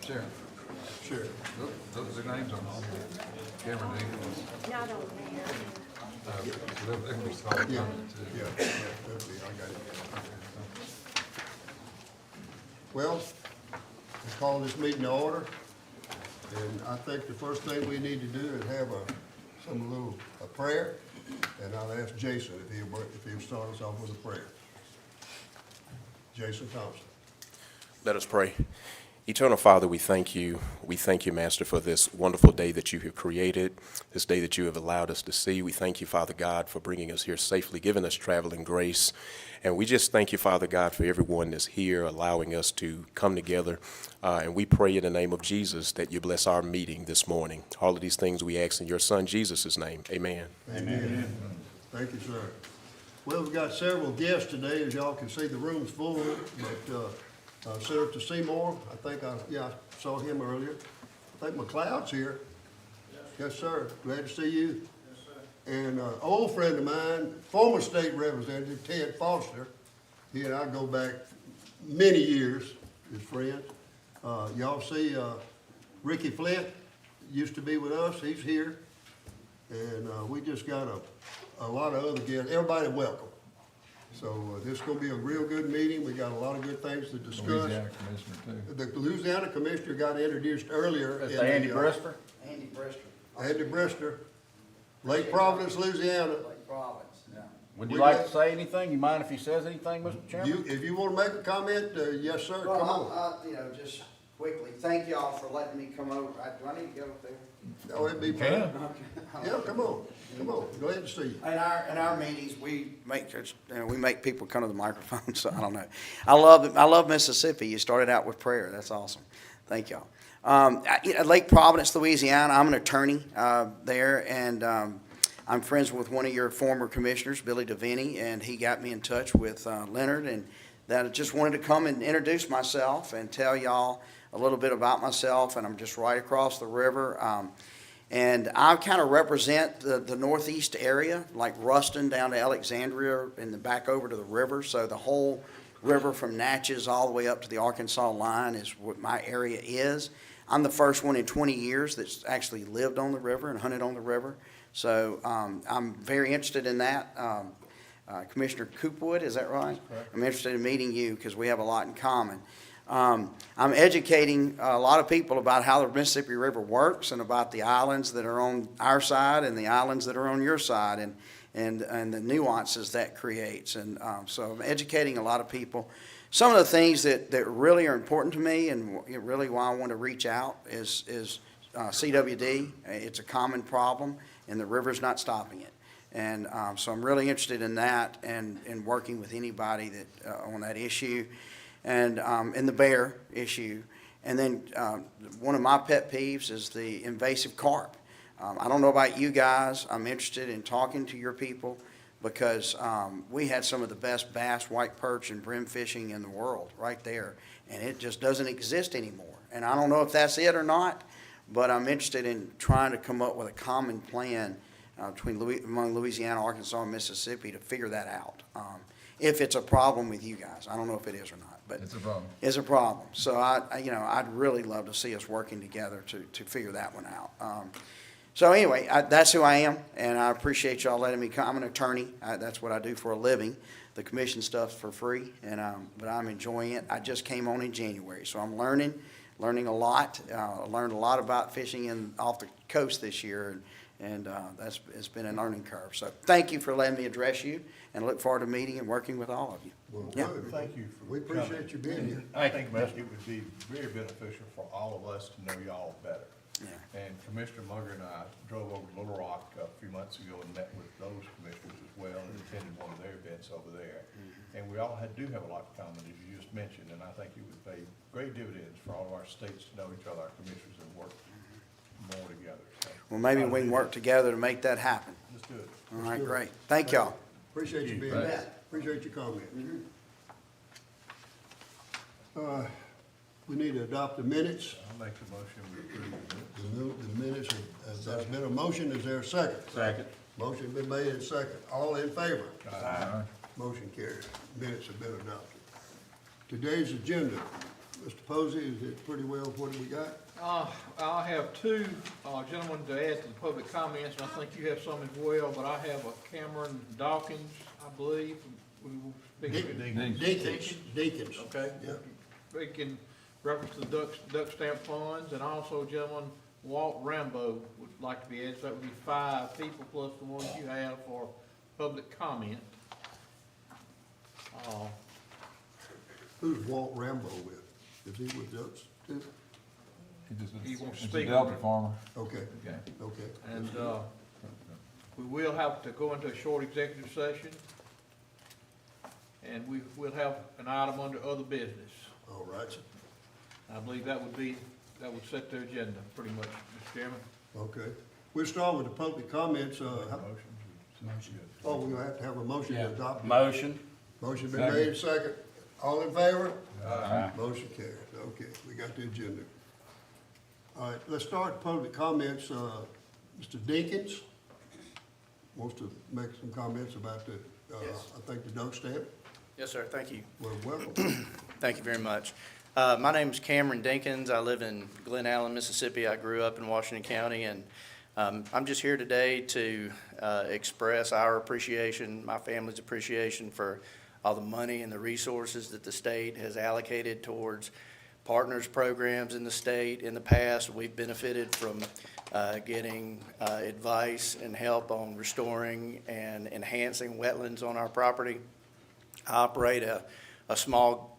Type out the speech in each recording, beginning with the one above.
Sharon. Sure. Those are names on all the Cameron Ingalls. Not on there. They can be called Yeah, on it too. yeah, that's it, I got it. Well, we call this meeting to order, and I think the first thing we need to do is have a prayer, and I'll ask Jason if he'll start us off with a prayer. Jason Thompson. Let us pray. Eternal Father, we thank you. We thank you, Master, for this wonderful day that you have created, this day that you have allowed us to see. We thank you, Father God, for bringing us here safely, giving us traveling grace. And we just thank you, Father God, for everyone that's here, allowing us to come together. And we pray in the name of Jesus that you bless our meeting this morning. All of these things we ask in your Son, Jesus' name. Amen. Amen. Thank you, sir. Well, we've got several guests today. As y'all can see, the room's full, but Senator Seymour, I saw him earlier. I think McLeod's here. Yes, sir. Glad to see you. Yes, sir. And an old friend of mine, former state representative Ted Foster. He and I go back many years as friends. Y'all see Ricky Flint used to be with us. He's here. And we just got a lot of other guests. Everybody welcome. So this is going to be a real good meeting. We got a lot of good things to discuss. Louisiana Commissioner too. The Louisiana Commissioner got introduced earlier. That's in Andy the, Brister? Andy Brister. Andy Brister, Lake Providence, Louisiana. Lake Providence, yeah. Would you We like got- to say anything? You mind if he says anything, Mr. Chairman? If you want to make a comment, yes, sir, come on. Well, just quickly, thank y'all for letting me come over. Do I need to go up there? No, it'd be fun. Yeah, come on. Glad to see you. In our meetings, we make people come to the microphone, so I don't know. I love Mississippi. You started out with prayer. That's awesome. Thank y'all. Lake Providence, Louisiana, I'm an attorney there, and I'm friends with one of your former commissioners, Billy DeVinny, and he got me in touch with Leonard, and that I just wanted to come and introduce myself and tell y'all a little bit about myself, and I'm just right across the river. And I kind of represent the northeast area, like Ruston down to Alexandria and then back over to the river. So the whole river from Natchez all the way up to the Arkansas line is what my area is. I'm the first one in 20 years that's actually lived on the river and hunted on the river. So I'm very interested in that. Commissioner Coopwood, is that right? I'm interested in meeting you because we have a lot in common. I'm educating a lot of people about how the Mississippi River works and about the islands that are on our side and the islands that are on your side and the nuances that creates. And so I'm educating a lot of people. Some of the things that really are important to me and really why I want to reach out is CWD. It's a common problem and the river's not stopping it. And so I'm really interested in that and working with anybody that on that issue. And the bear issue. And then one of my pet peeves is the invasive carp. I don't know about you guys. I'm interested in talking to your people because we had some of the best bass, white perch, and brim fishing in the world right there. And it just doesn't exist anymore. And I don't know if that's it or not, but I'm interested in trying to come up with a common plan among Louisiana, Arkansas, and Mississippi to figure that out. If it's a problem with you guys. I don't know if it is or not, but It's a problem. it's a problem. So I'd really love to see us working together to figure that one out. So anyway, that's who I am, and I appreciate y'all letting me come. I'm an attorney. That's what I do for a living. The commission stuff's for free, but I'm enjoying it. I just came on in January, so I'm learning a lot. I learned a lot about fishing off the coast this year, and it's been a learning curve. So thank you for letting me address you, and I look forward to meeting and working with all of you. Well, Yeah. good. Thank you for We appreciate you being here. I think it would be very beneficial for all of us to know y'all better. Yeah. And Commissioner Munger and I drove over to Little Rock a few months ago and met with those commissioners as well and attended one of their events over there. And we all do have a lot in common, as you just mentioned, and I think it would pay great dividends for all of our states to know each other, our commissioners, and work more together. So, Well, maybe we can work together to make that happen. let's do it. All right, great. Thank y'all. Appreciate you being Thanks. here. Appreciate your comment. We need to adopt the minutes. I'll make the motion we approve The minutes, there's been a motion. Is there a second? Second. Motion been made and second. All in favor? Aye. Motion carries. Minutes have been adopted. Today's agenda, Mr. Posey, is it pretty well, what do we got? I have two gentlemen to add to the public comments, and I think you have some as well, but I have a Cameron Dawkins, I believe, who will speak. Deacons. Okay. Yeah. Speaking reference to the duck stamp funds, and also gentleman Walt Rambo would like to be added, so that would be 5 people plus the ones you have for public comment. Who's Walt Rambo with? Is he with us too? He wants to It's a speak. Delta farmer. Okay, Okay. okay. And, we will have to go into a short executive session. And we will have an item under other business. All right, sir. I believe that would set their agenda pretty much, Mr. Chairman. Okay. We'll start with the public comments. Oh, we'll have to have a motion to adopt. Motion. Motion been made, second. All in favor? Motion carries. Okay, we got the agenda. All right, let's start public comments. Mr. Dinkins wants to make some comments about the, I think the duck stamp. Yes, sir. Thank you. Well, welcome. Thank you very much. My name is Cameron Dinkins. I live in Glen Allen, Mississippi. I grew up in Washington County, and I'm just here today to express our appreciation, my family's appreciation for all the money and the resources that the state has allocated towards partners programs in the state. In the past, we've benefited from getting advice and help on restoring and enhancing wetlands on our property. I operate a small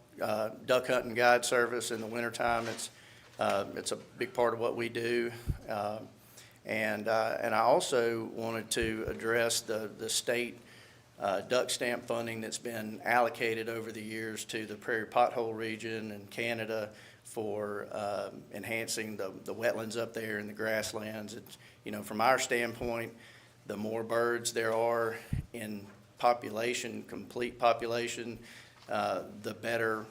duck hunting guide service in the wintertime. It's a big part of what we do. And I also wanted to address the state duck stamp funding that's been allocated over the years to the Prairie Pothole region and Canada for enhancing the wetlands up there in the grasslands. It's, you know, from our standpoint, the more birds there are in population, complete population, the better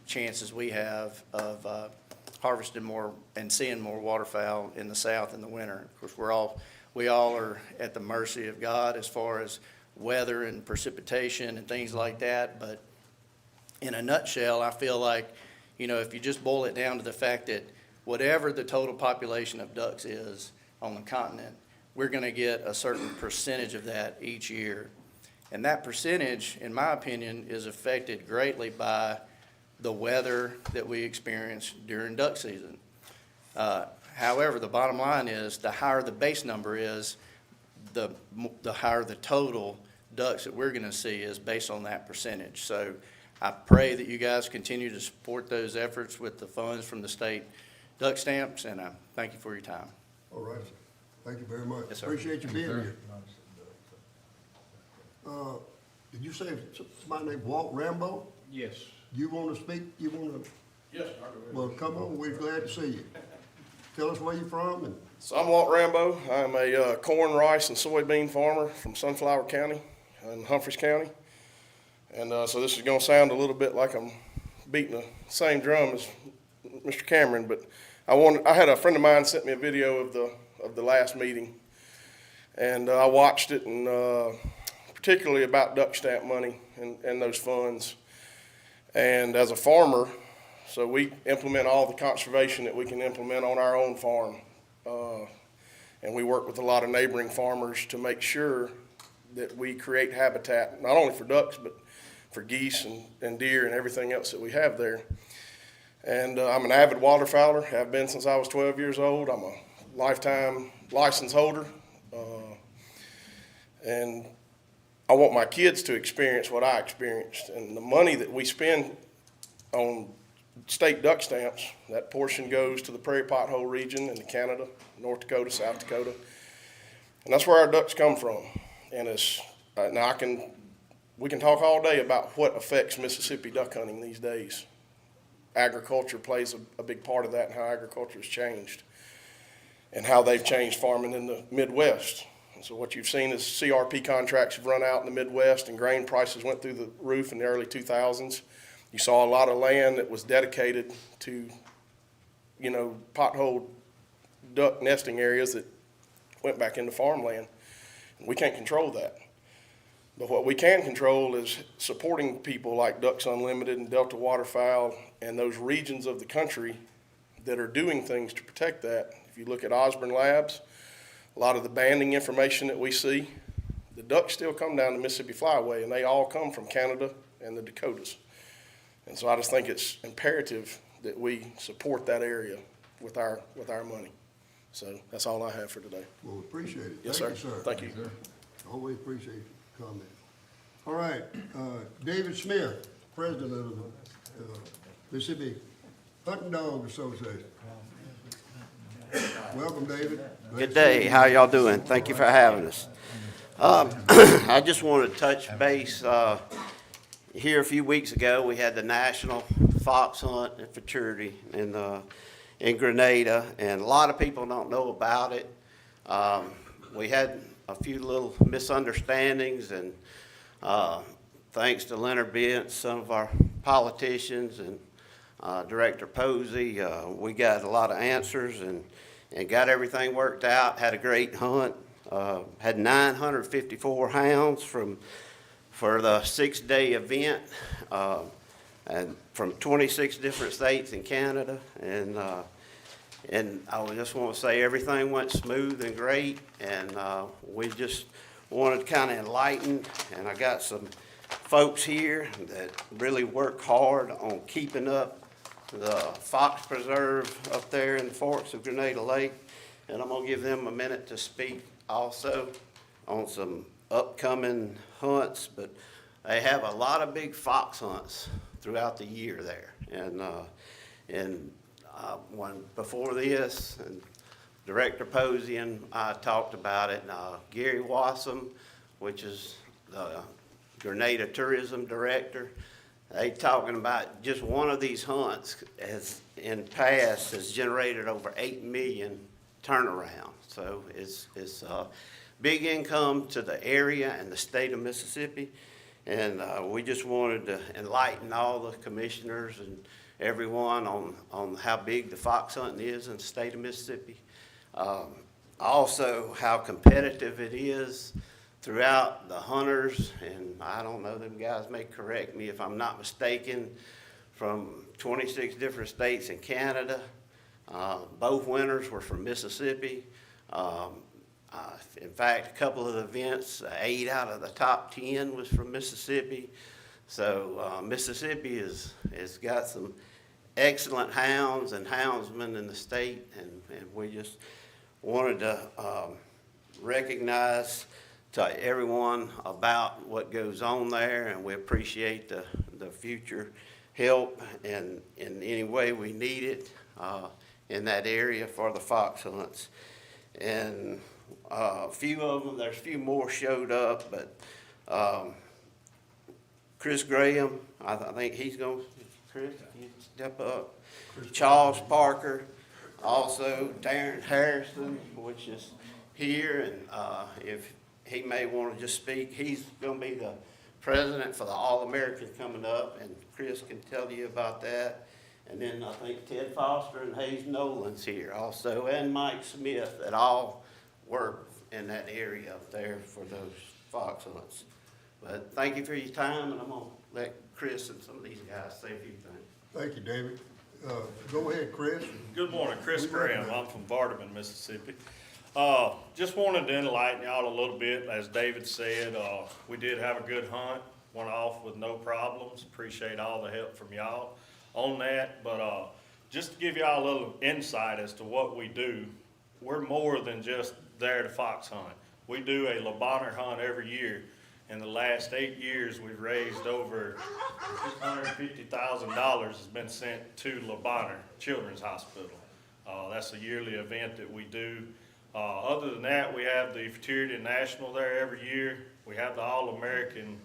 chances we have of harvesting more and seeing more waterfowl in the south in the winter. Of course, we all are at the mercy of God as far as weather and precipitation and things like that. But in a nutshell, I feel like, you know, if you just boil it down to the fact that whatever the total population of ducks is on the continent, we're going to get a certain percentage of that each year. And that percentage, in my opinion, is affected greatly by the weather that we experience during duck season. However, the bottom line is the higher the base number is, the higher the total ducks that we're going to see is based on that percentage. So I pray that you guys continue to support those efforts with the funds from the state duck stamps, and I thank you for your time. All right, sir. Thank you very much. Yes, sir. Appreciate you being here. Did you say somebody named Walt Rambo? Yes. You want to speak? You want to? Yes, sir. Well, come on, we're glad to see you. Tell us where you're from and. So I'm Walt Rambo. I'm a corn, rice, and soybean farmer from Sunflower County in Humphreys County. And so this is going to sound a little bit like I'm beating the same drum as Mr. Cameron, but I had a friend of mine sent me a video of the last meeting, and I watched it, and particularly about duck stamp money and those funds. And as a farmer, so we implement all the conservation that we can implement on our own farm. And we work with a lot of neighboring farmers to make sure that we create habitat, not only for ducks, but for geese and deer and everything else that we have there. And I'm an avid waterfowler, have been since I was 12 years old. I'm a lifetime license holder. And I want my kids to experience what I experienced. And the money that we spend on state duck stamps, that portion goes to the Prairie Pothole region and to Canada, North Dakota, South Dakota. And that's where our ducks come from. And it's, now we can talk all day about what affects Mississippi duck hunting these days. Agriculture plays a big part of that, and how agriculture has changed and how they've changed farming in the Midwest. And so what you've seen is CRP contracts have run out in the Midwest, and grain prices went through the roof in the early 2000s. You saw a lot of land that was dedicated to, you know, pothole duck nesting areas that went back into farmland. We can't control that. But what we can control is supporting people like Ducks Unlimited and Delta Waterfowl and those regions of the country that are doing things to protect that. If you look at Osborne Labs, a lot of the banding information that we see, the ducks still come down the Mississippi Flyway, and they all come from Canada and the Dakotas. And so I just think it's imperative that we support that area with our money. So that's all I have for today. Well, we appreciate it. Yes, Thank sir. you, sir. Thank you. Always appreciate your comment. All right, David Smith, President of the Mississippi Hunting Dog Association. Welcome, David. Glad Good to day. see you. How y'all doing? Thank you for having us. I just wanted to touch base. Here a few weeks ago, we had the National Fox Hunt and Futurity in Grenada, and a lot of people don't know about it. We had a few little misunderstandings, and thanks to Leonard Bentz, some of our politicians, and Director Posey, we got a lot of answers and got everything worked out. Had a great hunt. Had 954 hounds for the 6-day event, and from 26 different states in Canada. And I just want to say everything went smooth and great, and we just wanted to kind of enlighten, and I got some folks here that really work hard on keeping up the Fox Preserve up there in the Forks of Grenada Lake, and I'm gonna give them a minute to speak also on some upcoming hunts. But they have a lot of big fox hunts throughout the year there, and when before this, and Director Posey and I talked about it, and Gary Wassam, which is the Grenada Tourism Director, they talking about just one of these hunts has in past has generated over 8 million turnaround. So it's big income to the area and the state of Mississippi. And we just wanted to enlighten all the commissioners and everyone on how big the fox hunting is in the state of Mississippi. Also how competitive it is throughout the hunters, and I don't know, them guys may correct me if I'm not mistaken, from 26 different states in Canada. Both winners were from Mississippi. In fact, a couple of the events, 8 out of the top 10 was from Mississippi. So Mississippi has got some excellent hounds and houndsmen in the state, and we just wanted to recognize to everyone about what goes on there, and we appreciate the future help and in any way we need it in that area for the fox hunts. And a few of them, there's a few more showed up, but Chris Graham, I think he's going, Chris, you step up. Charles Parker, also Darren Harrison, which is here, and if he may want to just speak. He's going to be the president for the All-American coming up, and Chris can tell you about that. And then I think Ted Foster and Hayes Nolan's here also, and Mike Smith, that all work in that area up there for those fox hunts. But thank you for your time, and I'm going to let Chris and some of these guys say a few things. Thank you, David. Go ahead, Chris. Good morning, Chris Graham. I'm from Vardaman, Mississippi. Just wanted to enlighten y'all a little bit. As David said, we did have a good hunt, went off with no problems. Appreciate all the help from y'all on that. But just to give y'all a little insight as to what we do, we're more than just there to fox hunt. We do a LeBonner hunt every year. In the last 8 years, we've raised over $650,000 has been sent to LeBonner Children's Hospital. That's a yearly event that we do. Other than that, we have the Futurity National there every year. We have the All-American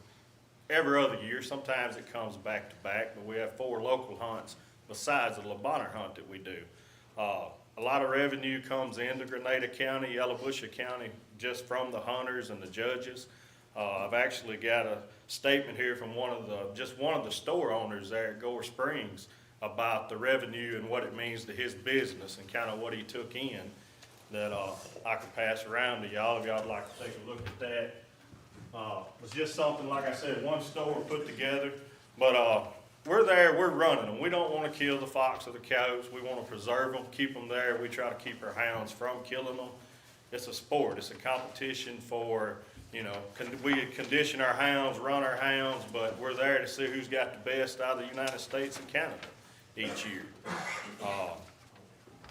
every other year. Sometimes it comes back to back, but we have 4 local hunts besides the LeBonner hunt that we do. A lot of revenue comes into Grenada County, Yalobusha County, just from the hunters and the judges. I've actually got a statement here from one of the store owners there at Gore Springs about the revenue and what it means to his business and kind of what he took in that I could pass around to y'all if y'all would like to take a look at that. was just something, like I said, one store put together. But, we're there, we're running them. We don't wanna kill the fox or the coyotes. We wanna preserve them, keep them there. We try to keep our hounds from killing them. It's a sport, it's a competition for, you know, we condition our hounds, run our hounds, but we're there to see who's got the best out of the United States and Canada each year.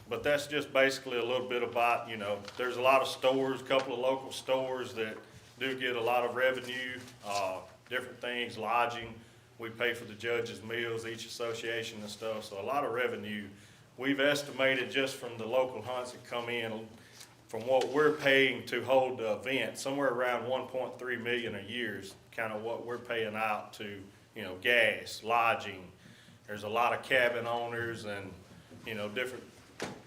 But that's just basically a little bit about, you know, there's a lot of stores, a couple of local stores that do get a lot of revenue, different things, lodging. We pay for the judges' meals, each association and stuff, so a lot of revenue. We've estimated just from the local hunts that come in, from what we're paying to hold the event, somewhere around 1.3 million a year is kind of what we're paying out to, you know, gas, lodging. There's a lot of cabin owners and, you know, different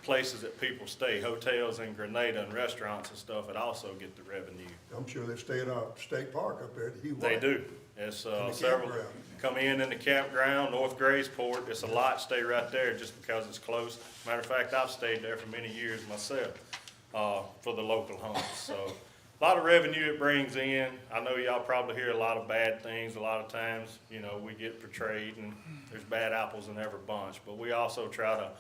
places that people stay, hotels in Grenada and restaurants and stuff that also get the revenue. I'm sure they stay at our state park up there at Hugh They White. do. It's the several, campground. come in the campground, North Graysport. It's a lot, stay right there just because it's close. Matter of fact, I've stayed there for many years myself, for the local hunts. So a lot of revenue it brings in. I know y'all probably hear a lot of bad things. A lot of times, you know, we get portrayed and there's bad apples in every bunch. But we also try to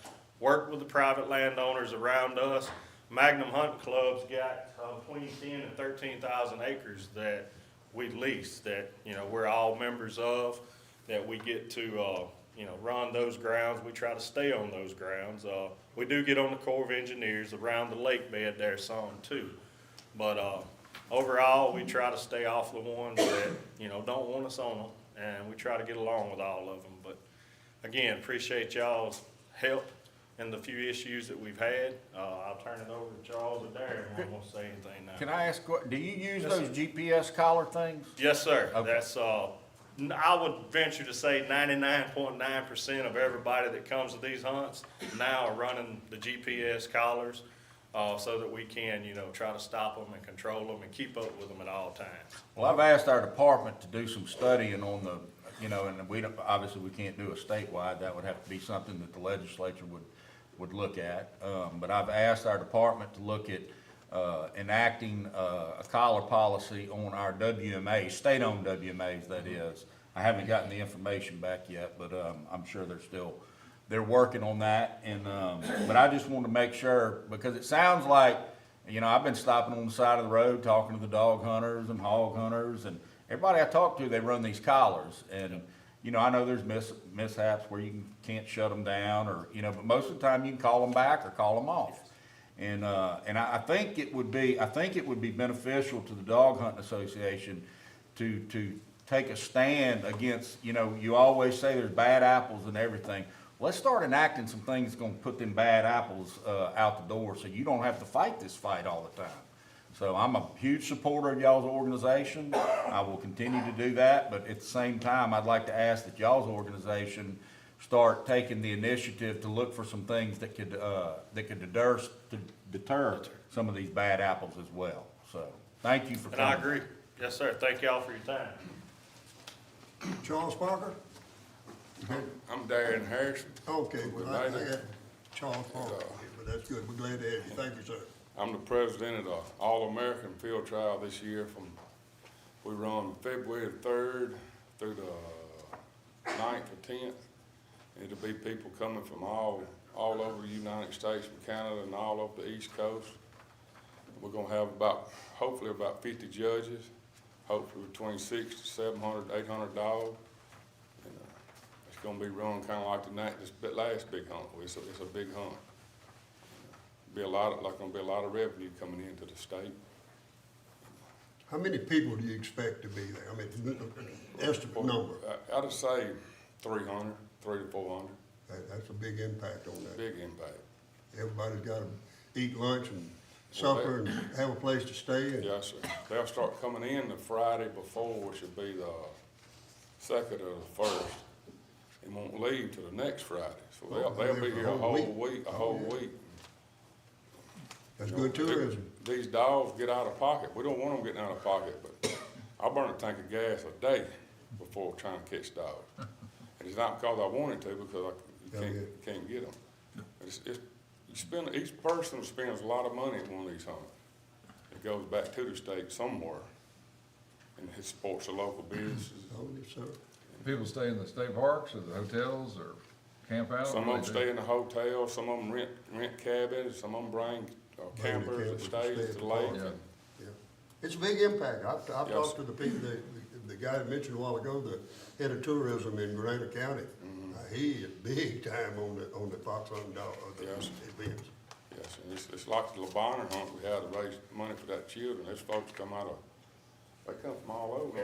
work with the private landowners around us. Magnum Hunting Club's got between 10 and 13,000 acres that we lease, that, you know, we're all members of, that we get to, you know, run those grounds. We try to stay on those grounds. We do get on the Corps of Engineers around the lake bed there some too. But overall, we try to stay off the ones that, you know, don't want us on them, and we try to get along with all of them. But again, appreciate y'all's help in the few issues that we've had. I'll turn it over to Charles or Darren if you want to say anything now. Can I ask, do you use Yes, those GPS collar things? Yes, sir. Okay. That's, I would venture to say 99.9% of everybody that comes to these hunts now are running the GPS collars, so that we can, you know, try to stop them and control them and keep up with them at all times. Well, I've asked our department to do some studying on the, you know, and we don't, obviously we can't do a statewide. That would have to be something that the legislature would look at. But I've asked our department to look at enacting a collar policy on our WMAs, state-owned WMAs, that is. I haven't gotten the information back yet, but I'm sure they're working on that. And but I just want to make sure, because it sounds like, you know, I've been stopping on the side of the road talking to the dog hunters and hog hunters, and everybody I talk to, they run these collars. And you know, I know there's mishaps where you can't shut them down, or, you know, but most of the time you can call them back or call them off. And I think it would be beneficial to the Dog Hunting Association to take a stand against, you know, you always say there's bad apples and everything. Let's start enacting some things that's gonna put them bad apples out the door, so you don't have to fight this fight all the time. So I'm a huge supporter of y'all's organization. I will continue to do that, but at the same time, I'd like to ask that y'all's organization start taking the initiative to look for some things that could deter some of these bad apples as well. So, thank you for And coming. I agree. Yes, sir. Thank y'all for your time. Charles Parker? I'm Darren Harrison. Okay, well, I Good night. got Charles Parker, but that's good. We're glad to have you. Thank you, sir. I'm the president of the All-American Field Trial this year. We run February the 3rd through the 9th or 10th. It'll be people coming from all over the United States, from Canada and all over the East Coast. We're gonna have hopefully about 50 judges, hopefully between 600 to 700, 800 dogs. And, it's gonna be run kinda like this last big hunt. It's a big hunt. Gonna be a lot of revenue coming into the state. How many people do you expect to be there? I mean, estimate number. I'd say 300 to 400. That's a big impact on that. Big impact. Everybody's gotta eat lunch and supper and have a place to stay. And Yes, sir. They'll start coming in the Friday before, which will be the 2nd or the 1st, and won't leave till the next Friday. So they'll be here a whole week. That's good tourism. These dogs get out of pocket. We don't want them getting out of pocket, but I burn a tank of gas a day before trying to catch dogs. And it's not because I wanted to, because you can't get them. Each person spends a lot of money at one of these hunts. It goes back to the state somewhere. and it supports the local businesses. Oh, yes, sir. People stay in the state parks or the hotels or camp out? Some of them stay in the hotel, some of them rent cabins, some of them bring campers that stays at the lake. Yeah. Yeah. It's a big impact. I've Yes. talked to the people, the guy that mentioned a while ago, the head of tourism in Grenada County. He is big time on the fox hunting dog, Yes. events. Yes, and it's like the Labonner hunt we had to raise money for that children. Those folks come out of, they come from all over.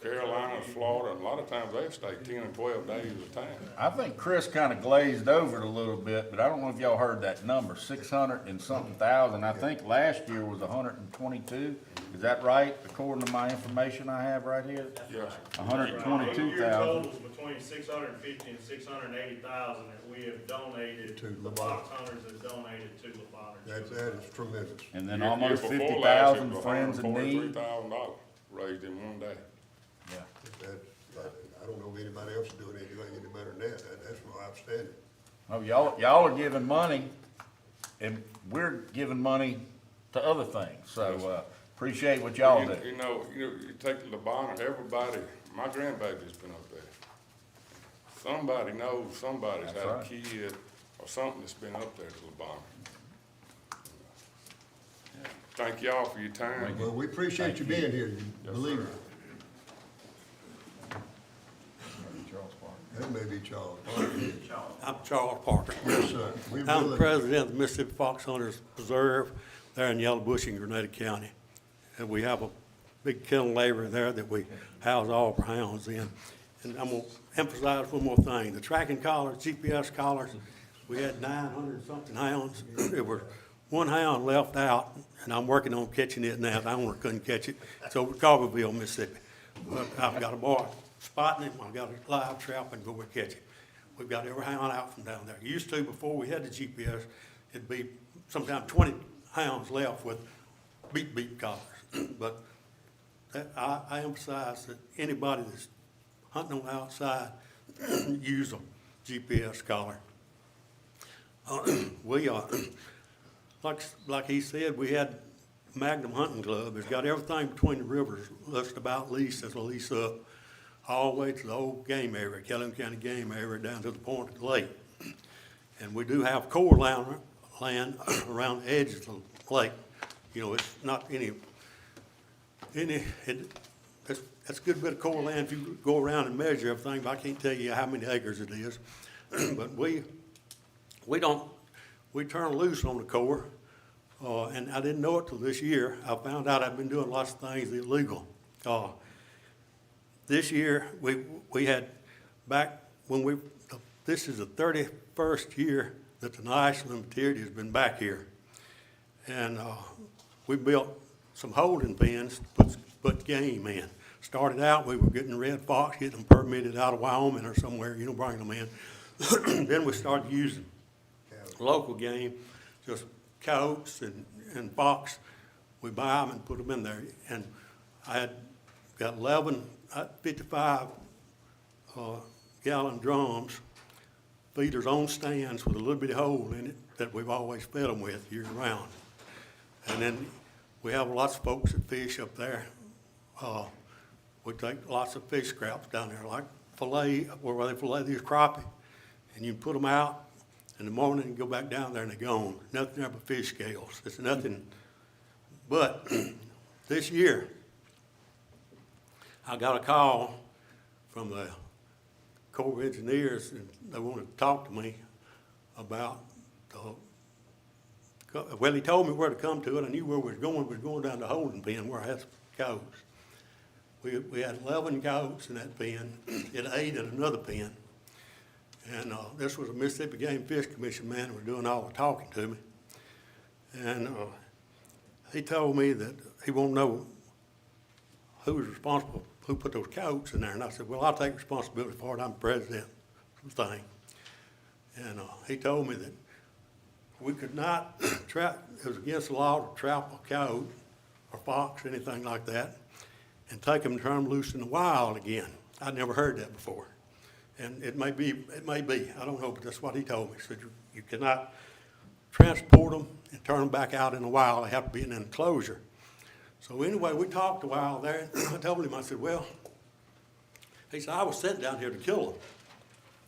Carolinas, Florida, and a lot of times they stay 10 and 12 days at a time. I think Chris kind of glazed over it a little bit, but I don't know if y'all heard that number, 600 and something thousand. I think last year was 122. Is that right, according to my information I have right here? Yes, sir. 122,000. Totals between 650 and 680,000 that we have donated, To the Labonner. fox hunters have donated to Labonner. That is tremendous. And then Year almost before last, it 50,000 was friends in need. $143,000 raised in one day. Yeah. I don't know of anybody else doing anything any better than that. That's outstanding. Oh, y'all are giving money, and we're giving money to other things, so, appreciate what y'all do. You take the Labonner, everybody, my grandbaby's been up there. Somebody knows somebody's That's had a right. kid or something that's been up there to Labonner. Thank y'all for your time. Well, we appreciate you being here, you Yes, believe sir. me. That may be Charles. I'm Charles Parker. Yes, sir. We I'm really- president of the Mississippi Fox Hunters Preserve there in Yellow Bush in Grenada County. And we have a big kennel layer there that we house all of our hounds in. And I'm gonna emphasize one more thing. The tracking collars, GPS collars, we had 900-something hounds. There was one hound left out, and I'm working on catching it now. The owner couldn't catch it. It's over Carverville, Mississippi. But I've got a boy spotting him. I've got a live trap and go and catch it. We've got every hound out from down there. Used to, before we had the GPS, it'd be sometimes 20 hounds left with beep collars. But I emphasize that anybody that's hunting on the outside, use a GPS collar. We are, like he said, we had Magnum Hunting Club. It's got everything between the rivers, just about leased, as a lease up, all the way to the old game area, Kelly County game area, down to the point of the lake. And we do have core land around the edges of the lake. You know, it's not that's a good bit of core land if you go around and measure everything, but I can't tell you how many acres it is. But we turn loose on the core, and I didn't know it till this year. I found out I've been doing lots of things illegal. This year, we had back when this is the 31st year that the National Inventory has been back here. And we built some holding pens to put game in. Started out, we were getting red fox, getting them permitted out of Wyoming or somewhere, bringing them in. Then we started using local game, just coyotes and fox. We buy them and put them in there. And I had got 55 gallon drums, feeders on stands with a little bitty hole in it that we've always fed them with year round. And then we have lots of folks that fish up there. We take lots of fish scraps down there, like fillet, where they fillet these crappie, and you put them out in the morning and go back down there and they're gone. Nothing there but fish scales. It's nothing. But this year, I got a call from the Corps of Engineers, and they wanted to talk to me about well, he told me where to come to it. I knew where we was going. We was going down to holding pen where I had some coyotes. We had 11 coyotes in that pen. It 8 in another pen. And this was a Mississippi Game and Fish Commission man who was doing all the talking to me. And he told me that he wanted to know who was responsible, who put those coyotes in there. And I said, well, I'll take responsibility for it. I'm president of the thing. And he told me that we could not trap, it was against the law to trap a coyote or fox, anything like that, and take them and turn them loose in the wild again. I'd never heard that before. And it may be, I don't know, but that's what he told me. He said, you cannot transport them and turn them back out in the wild. They have to be in an enclosure. So anyway, we talked a while there, and I told him, I said, well, he said, I was sent down here to kill them.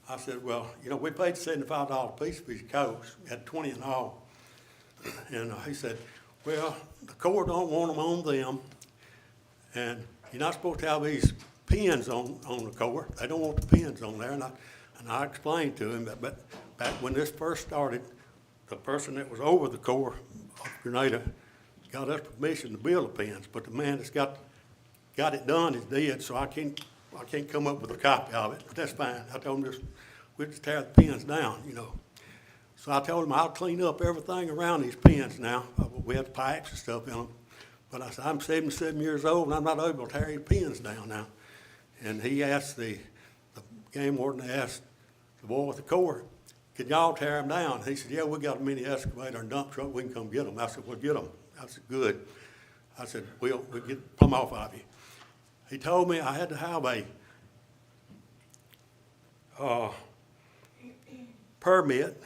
I said, well, you know, we paid $75 a piece for these coats, we had 20 in all. And he said, well, the Corps don't want them on them, and you're not supposed to have these pins on the Corps. They don't want the pins on there, and I explained to him that, but back when this first started, the person that was over the Corps of Grenada got us permission to build the pins, but the man that's got it done is dead, so I can't come up with a copy of it, but that's fine. I told him we'll just tear the pins down, you know. So I told him I'll clean up everything around these pins now. We have pipes and stuff in them. But I said, I'm 77 years old, and I'm not able to tear any pins down now. And he asked the game warden, asked the boy with the Corps, could y'all tear them down? And he said, yeah, we got a mini excavator and dump truck, we can come get them. I said, well, get them. I said, good. I said, we'll get them off of you. He told me I had to have a permit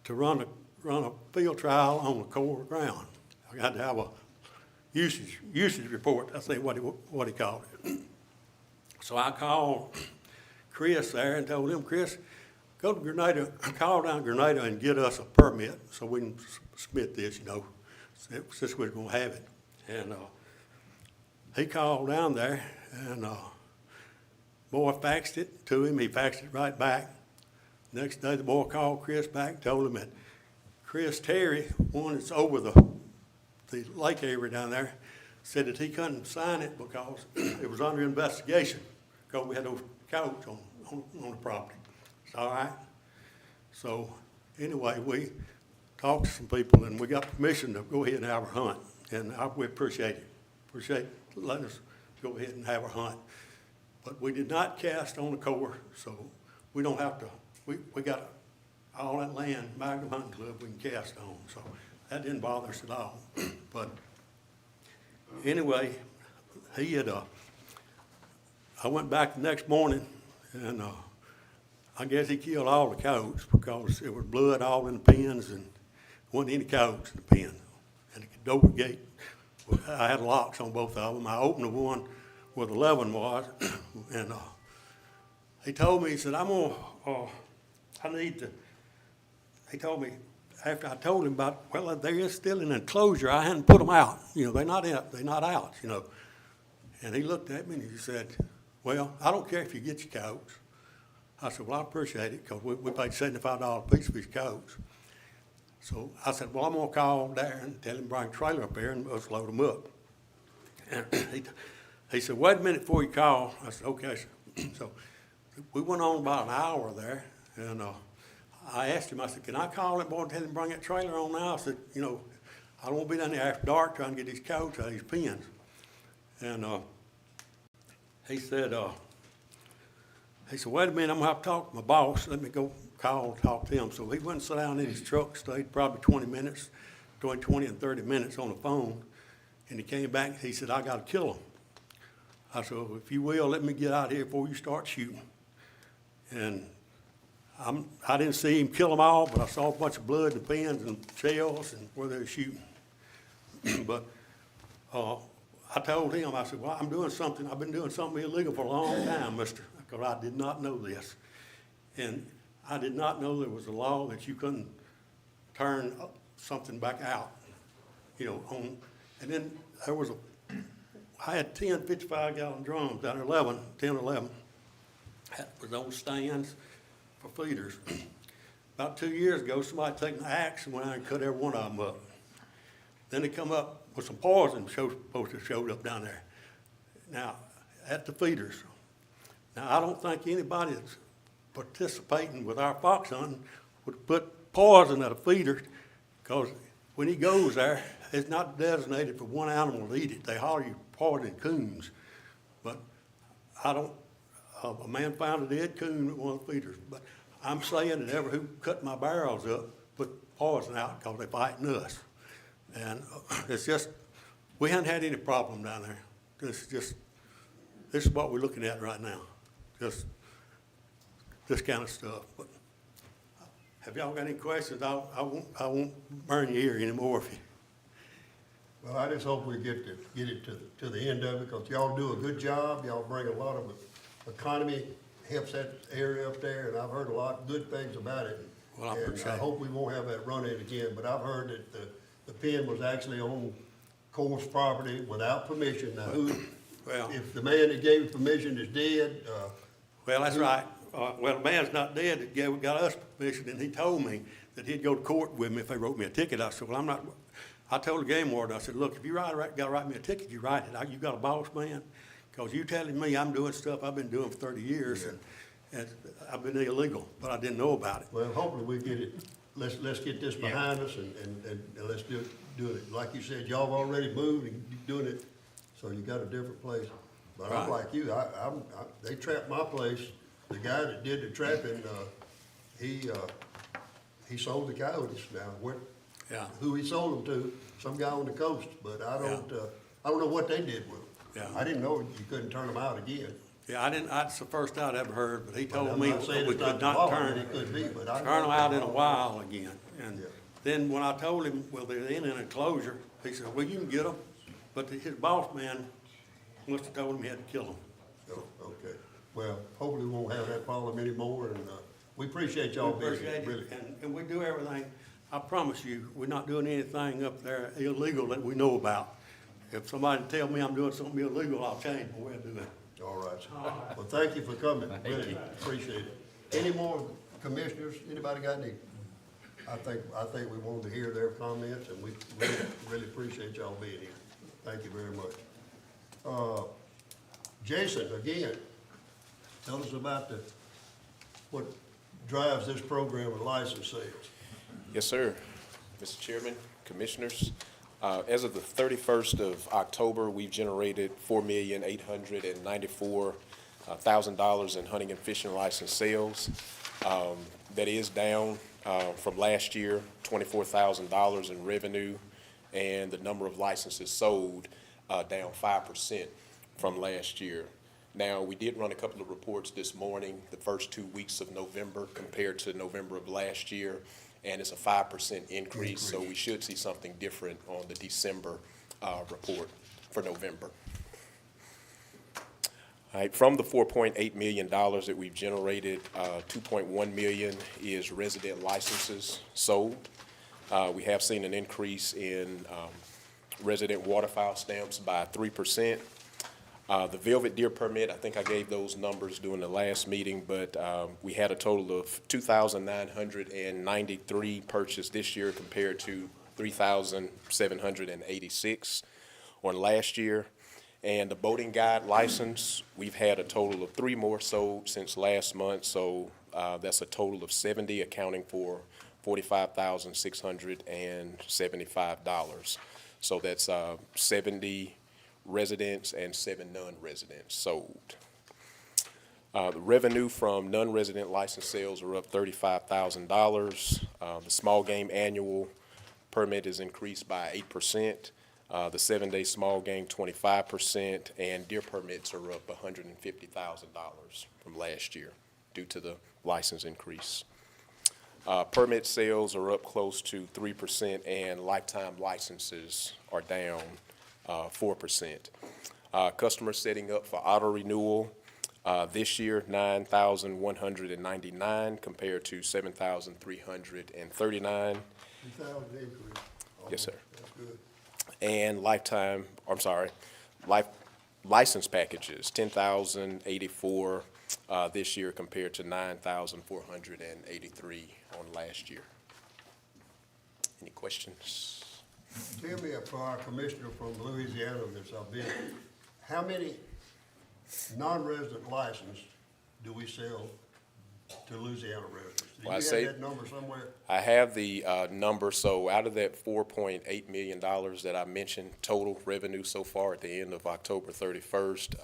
to run a field trial on the Corps ground. I had to have a usage report. That's what he called it. So I called Chris there and told him, Chris, go to Grenada, call down Grenada and get us a permit so we can submit this, you know, since we're gonna have it. And he called down there and boy faxed it to him. He faxed it right back. Next day, the boy called Chris back and told him that Chris Terry, one that's over the lake area down there, said that he couldn't sign it because it was under investigation, because we had those coats on the property. It's all right. So anyway, we talked to some people and we got permission to go ahead and have our hunt. And we appreciate it. Appreciate letting us go ahead and have our hunt. But we did not cast on the Corps, so we don't have to. We got all that land, Magnum Hunting Club, we can cast on, so that didn't bother us at all. But anyway, he had, I went back the next morning, and I guess he killed all the coats because there was blood all in the pens and wasn't any coats in the pen. And the door gate, I had locks on both of them. I opened the one where the 11 was, and he told me, he said, he told me, after I told him about, well, there is still an enclosure, I hadn't put them out. You know, they're not out, you know. And he looked at me and he said, well, I don't care if you get your coats. I said, well, I appreciate it because we paid $75 a piece for these coats. So I said, well, I'm going to call Darren and tell him to bring a trailer up here and let's load them up. And he said, wait a minute before you call. I said, okay, sir. So we went on about an hour there, and I asked him, I said, can I call that boy and tell him to bring that trailer on now? I said, you know, I don't want to be down there after dark trying to get these coats out of these pens. And he said, wait a minute, I'm going to have to talk to my boss. Let me go call and talk to him. So he went and sat down in his truck, stayed probably 20 minutes, between 20 and 30 minutes on the phone. And he came back and he said, I got to kill him. I said, well, if you will, let me get out here before you start shooting. And I didn't see him kill them all, but I saw a bunch of blood and pins and shells and where they were shooting. But I told him, I said, well, I've been doing something illegal for a long time, mister, because I did not know this. And I did not know there was a law that you couldn't turn something back out, you know, on. And then there was I had 10 55-gallon drums out of 10 or 11. That was on stands for feeders. About 2 years ago, somebody took an axe and went out and cut every one of them up. Then they come up with some poison posters showed up down there. Now, at the feeders. Now, I don't think anybody that's participating with our fox hunting would put poison at a feeder, because when he goes there, it's not designated for one animal to eat it. They holler you poison coons. But I don't, a man found a dead coon at one of the feeders. But I'm saying that everyone who cut my barrels up put poison out because they're fighting us. And it's just, we haven't had any problem down there. This is what we're looking at right now. Just this kind of stuff. But have y'all got any questions? I won't burn your ear anymore if you. Well, I just hope we get it to the end of it, because y'all do a good job. Y'all bring a lot of economy, helps that area up there, and I've heard a lot of good things about it. Well, I And appreciate I it. hope we won't have that run-in again, but I've heard that the pen was actually on Cole's property without permission. Now, Well, if the man that gave permission is dead, well, that's right. Well, the man's not dead that got us permission, and he told me that he'd go to court with me if they wrote me a ticket. I said, well, I'm not, I told the game warden, I said, look, if you gotta write me a ticket, you write it. You got a boss man? Because you telling me I'm doing stuff I've been doing for 30 years, and I've been illegal, but I didn't know about it. well, hopefully we get it, let's get this behind us and let's do it. Like you said, y'all have already moved and you're doing it, so you got a different place. But I'm Right. like you, they trapped my place. The guy that did the trapping, he sold the coyotes now. Yeah. Who he sold them to, some guy on the coast, but I don't know what they did with them. Yeah. I didn't know you couldn't turn them out again. Yeah, I didn't, that's the first I'd ever heard, but he But told I'm me not saying we it's could the not law, turn it could be, but I. them out in a while again. And Yeah. then when I told him, well, they're in an enclosure, he said, well, you can get them, but his boss man must have told him he had to kill them. Oh, okay. Well, hopefully we won't have that problem anymore, and, we appreciate y'all We being appreciate here, really. it, and we do everything. I promise you, we're not doing anything up there illegal that we know about. If somebody tell me I'm doing something illegal, I'll change my way of doing it. All right, sir. Well, thank you for coming, really appreciate it. Any more commissioners, anybody got any? I think we wanted to hear their comments, and we really appreciate y'all being here. Thank you very much. Jason, again, tell us about what drives this program of license sales. Yes, sir. Mr. Chairman, Commissioners, as of the 31st of October, we've generated $4,894,000 in hunting and fishing license sales. That is down from last year, $24,000 in revenue, and the number of licenses sold down 5% from last year. Now, we did run a couple of reports this morning, the first 2 weeks of November compared to November of last year, and it's a 5% increase, so we should see something different on the December report for November. All right, from the $4.8 million that we've generated, $2.1 million is resident licenses sold. We have seen an increase in resident waterfowl stamps by 3%. The velvet deer permit, I think I gave those numbers during the last meeting, but we had a total of 2,993 purchased this year compared to 3,786 on last year. And the boating guide license, we've had a total of 3 more sold since last month, so that's a total of 70, accounting for $45,675. So that's 70 residents and 7 non-residents sold. The revenue from non-resident license sales are up $35,000. The small game annual permit is increased by 8%. The 7-day small game 25%, and deer permits are up $150,000 from last year due to the license increase. Permit sales are up close to 3%, and lifetime licenses are down 4%. Customers setting up for auto renewal this year, 9,199 compared to 7,339. 2,000 increase. Yes, sir. That's good. And license packages, 10,084 this year compared to 9,483 on last year. Any questions? Tell me, for our commissioner from Louisiana that's up there, how many non-resident licenses do we sell to Louisiana residents? Do Well, you have that number somewhere? I have the number, so out of that $4.8 million that I mentioned, total revenue so far at the end of October 31st,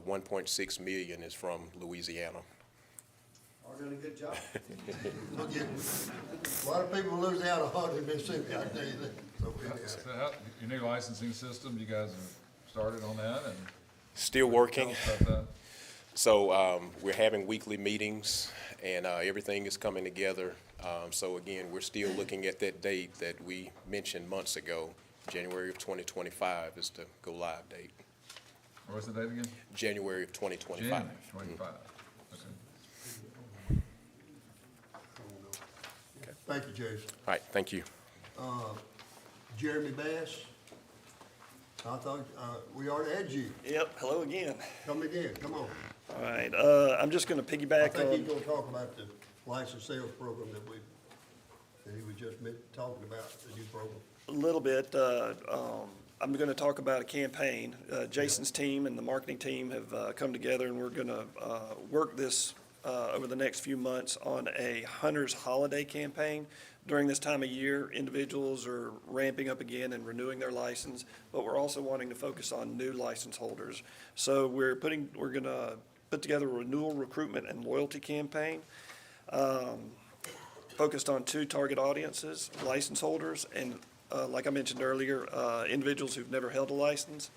$1.6 million is from Louisiana. Are doing a good job. A lot of people in Louisiana hunt in Mississippi, I tell you that. So, So how, your new licensing system, you guys have started on that and? Still working. Tell us about that. So we're having weekly meetings, and everything is coming together. So again, we're still looking at that date that we mentioned months ago January of 2025 is the go-live date. What's the date again? January of 2025. January 25. Okay. Thank you, Jason. All right, thank you. Jeremy Bass, I thought, we already had you. Yep, hello again. Come again, come on. All right, I'm just gonna I piggyback think he's on, gonna talk about the license sales program that he was just talking about, the new program. a little bit, I'm gonna talk about a campaign. Jason's team and the marketing team have come together, and we're gonna work this over the next few months on a hunter's holiday campaign. During this time of year, individuals are ramping up again and renewing their license, but we're also wanting to focus on new license holders. So we're gonna put together a renewal, recruitment, and loyalty campaign, focused on 2 target audiences: license holders and, like I mentioned earlier, individuals who've never held a license.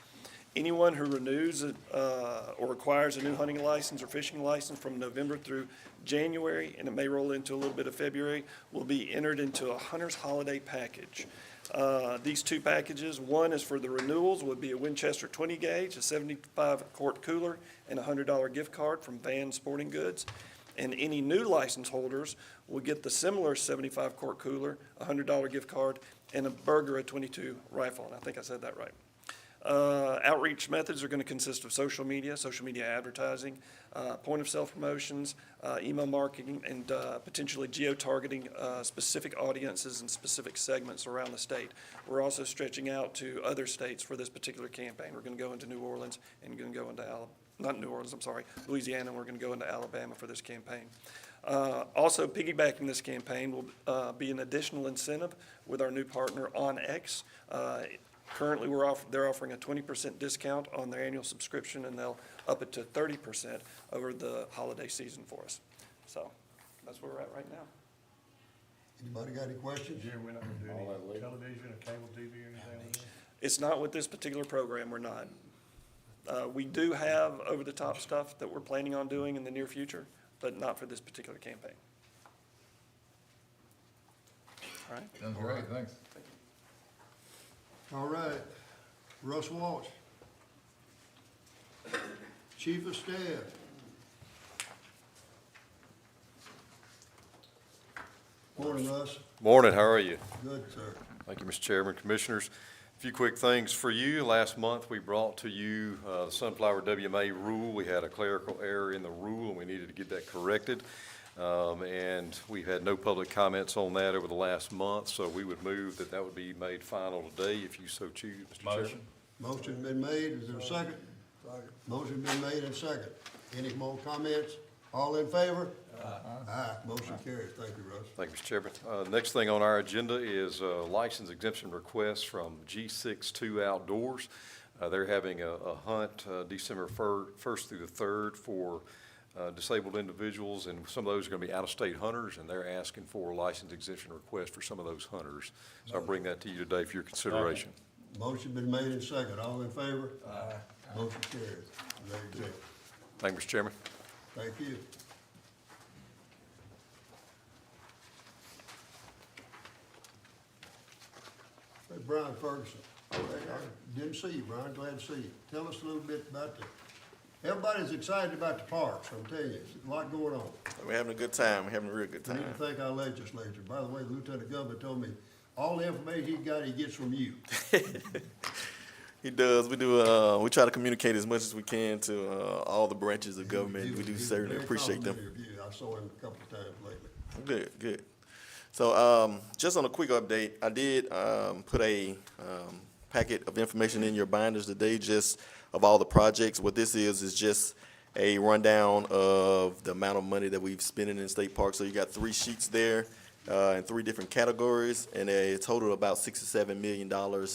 Anyone who renews or acquires a new hunting license or fishing license from November through January, and it may roll into a little bit of February, will be entered into a hunter's holiday package. These 2 packages, one is for the renewals, would be a Winchester 20 gauge, a 75 quart cooler, and a $100 gift card from Van Sporting Goods. And any new license holders will get the similar 75 quart cooler, a $100 gift card, and a Burger, a 22 rifle. And I think I said that right. Outreach methods are going to consist of social media advertising, point of sale promotions, email marketing, and potentially geo-targeting specific audiences and specific segments around the state. We're also stretching out to other states for this particular campaign. We're going to go into New Orleans and going to go into Louisiana, and we're going to go into Alabama for this campaign. Also piggybacking this campaign will be an additional incentive with our new partner OnX. Currently, they're offering a 20% discount on their annual subscription, and they'll up it to 30% over the holiday season for us. So that's where we're at right now. Anybody got any questions? Jerry, we're not gonna do any television or cable TV or anything? It's not with this particular program, we're not. We do have over-the-top stuff that we're planning on doing in the near future, but not for this particular campaign. All right? Sounds great, thanks. All right, Russ Walsh, Chief of Staff. Morning, Russ. Morning, how are you? Good, sir. Thank you, Mr. Chairman, Commissioners. A few quick things for you. Last month, we brought to you the sunflower WMA rule. We had a clerical error in the rule, and we needed to get that corrected. And we've had no public comments on that over the last month, so we would move that would be made final today, if you so choose, Mr. Chairman. Motion been made, is there a second? Motion been made and second. Any more comments? All in favor? Aye. Motion carries. Thank you, Russ. Thank you, Mr. Chairman. Next thing on our agenda is license exemption request from G62 Outdoors. They're having a hunt December 1st through the 3rd for disabled individuals, and some of those are going to be out-of-state hunters, and they're asking for a license exemption request for some of those hunters. So I'll bring that to you today for your consideration. Motion been made and second. All in favor? Aye. Motion carries. There you go. Thank you, Mr. Chairman. Thank you. Hey, Brian Ferguson. I didn't see you, Brian. Glad to see you. Tell us a little bit about everybody's excited about the parks, I'm telling you. There's a lot going on. We're having a good time. We're having a real good We time. need to thank our legislature. By the way, the Lieutenant Governor told me all the information he got, he gets from you. He does. We do. We try to communicate as much as we can to all the branches of government. We do certainly appreciate them. I saw him a couple of times lately. Good, good. So just on a quick update, I did put a packet of information in your binders today, just of all the projects. What this is just a rundown of the amount of money that we've spent in state parks. So you got 3 sheets there in 3 different categories, and a total of about $67 million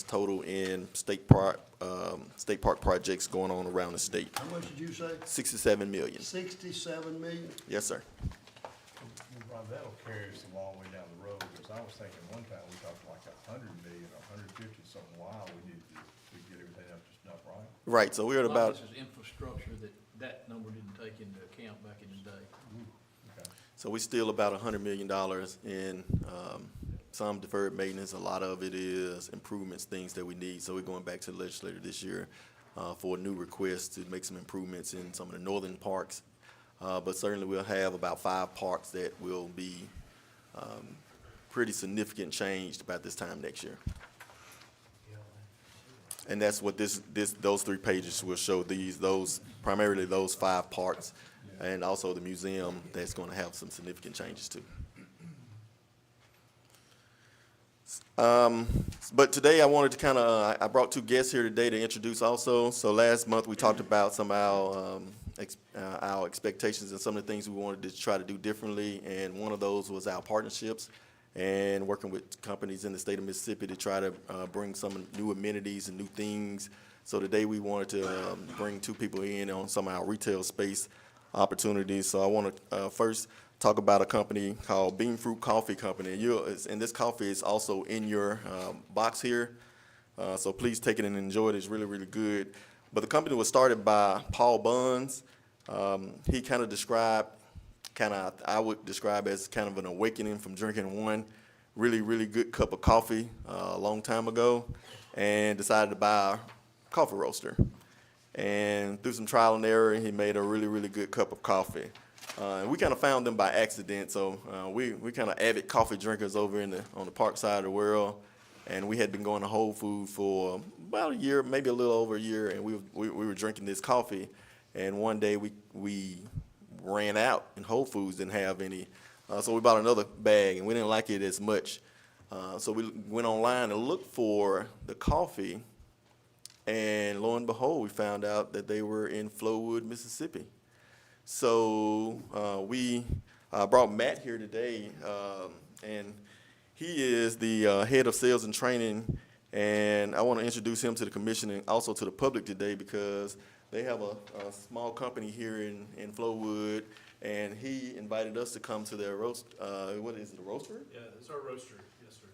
total in state park projects going on around the state. How much did you say? $67 million. 67 million? Yes, sir. Well, Rob, that'll carry us a long way down the road, because I was thinking one time we talked like 100 million or 150 something wild. We needed to get everything up to snuff, right? Right, so we're at about. This is infrastructure that number didn't take into account back in the day. So we still about $100 million in some deferred maintenance. A lot of it is improvements, things that we need. So we're going back to the legislature this year for a new request to make some improvements in some of the northern parks. But certainly we'll have about 5 parks that will be pretty significant changed about this time next year. And that's what those 3 pages will show, primarily those 5 parks, and also the museum that's going to have some significant changes too. But today I wanted to I brought 2 guests here today to introduce also. So last month we talked about some of our expectations and some of the things we wanted to try to do differently, and one of those was our partnerships and working with companies in the state of Mississippi to try to bring some new amenities and new things. So today we wanted to bring 2 people in on some of our retail space opportunities. So I want to first talk about a company called Bean Fruit Coffee Company. And this coffee is also in your box here. So please take it and enjoy it. It's really, really good. But the company was started by Paul Buns. He kind of described, I would describe as kind of an awakening from drinking one really, really good cup of coffee a long time ago, and decided to buy a coffee roaster. And through some trial and error, he made a really, really good cup of coffee. And we kind of found them by accident. So we kind of avid coffee drinkers over on the park side of the world. And we had been going to Whole Foods for about a year, maybe a little over a year, and we were drinking this coffee. And one day we ran out, and Whole Foods didn't have any. So we bought another bag, and we didn't like it as much. So we went online and looked for the coffee, and lo and behold, we found out that they were in Flowood, Mississippi. So we brought Matt here today, and he is the head of sales and training, and I want to introduce him to the commission and also to the public today because they have a small company here in Flowood, and he invited us to come to their roast. What is it, a roaster? Yeah, it's our roaster, yes, sir.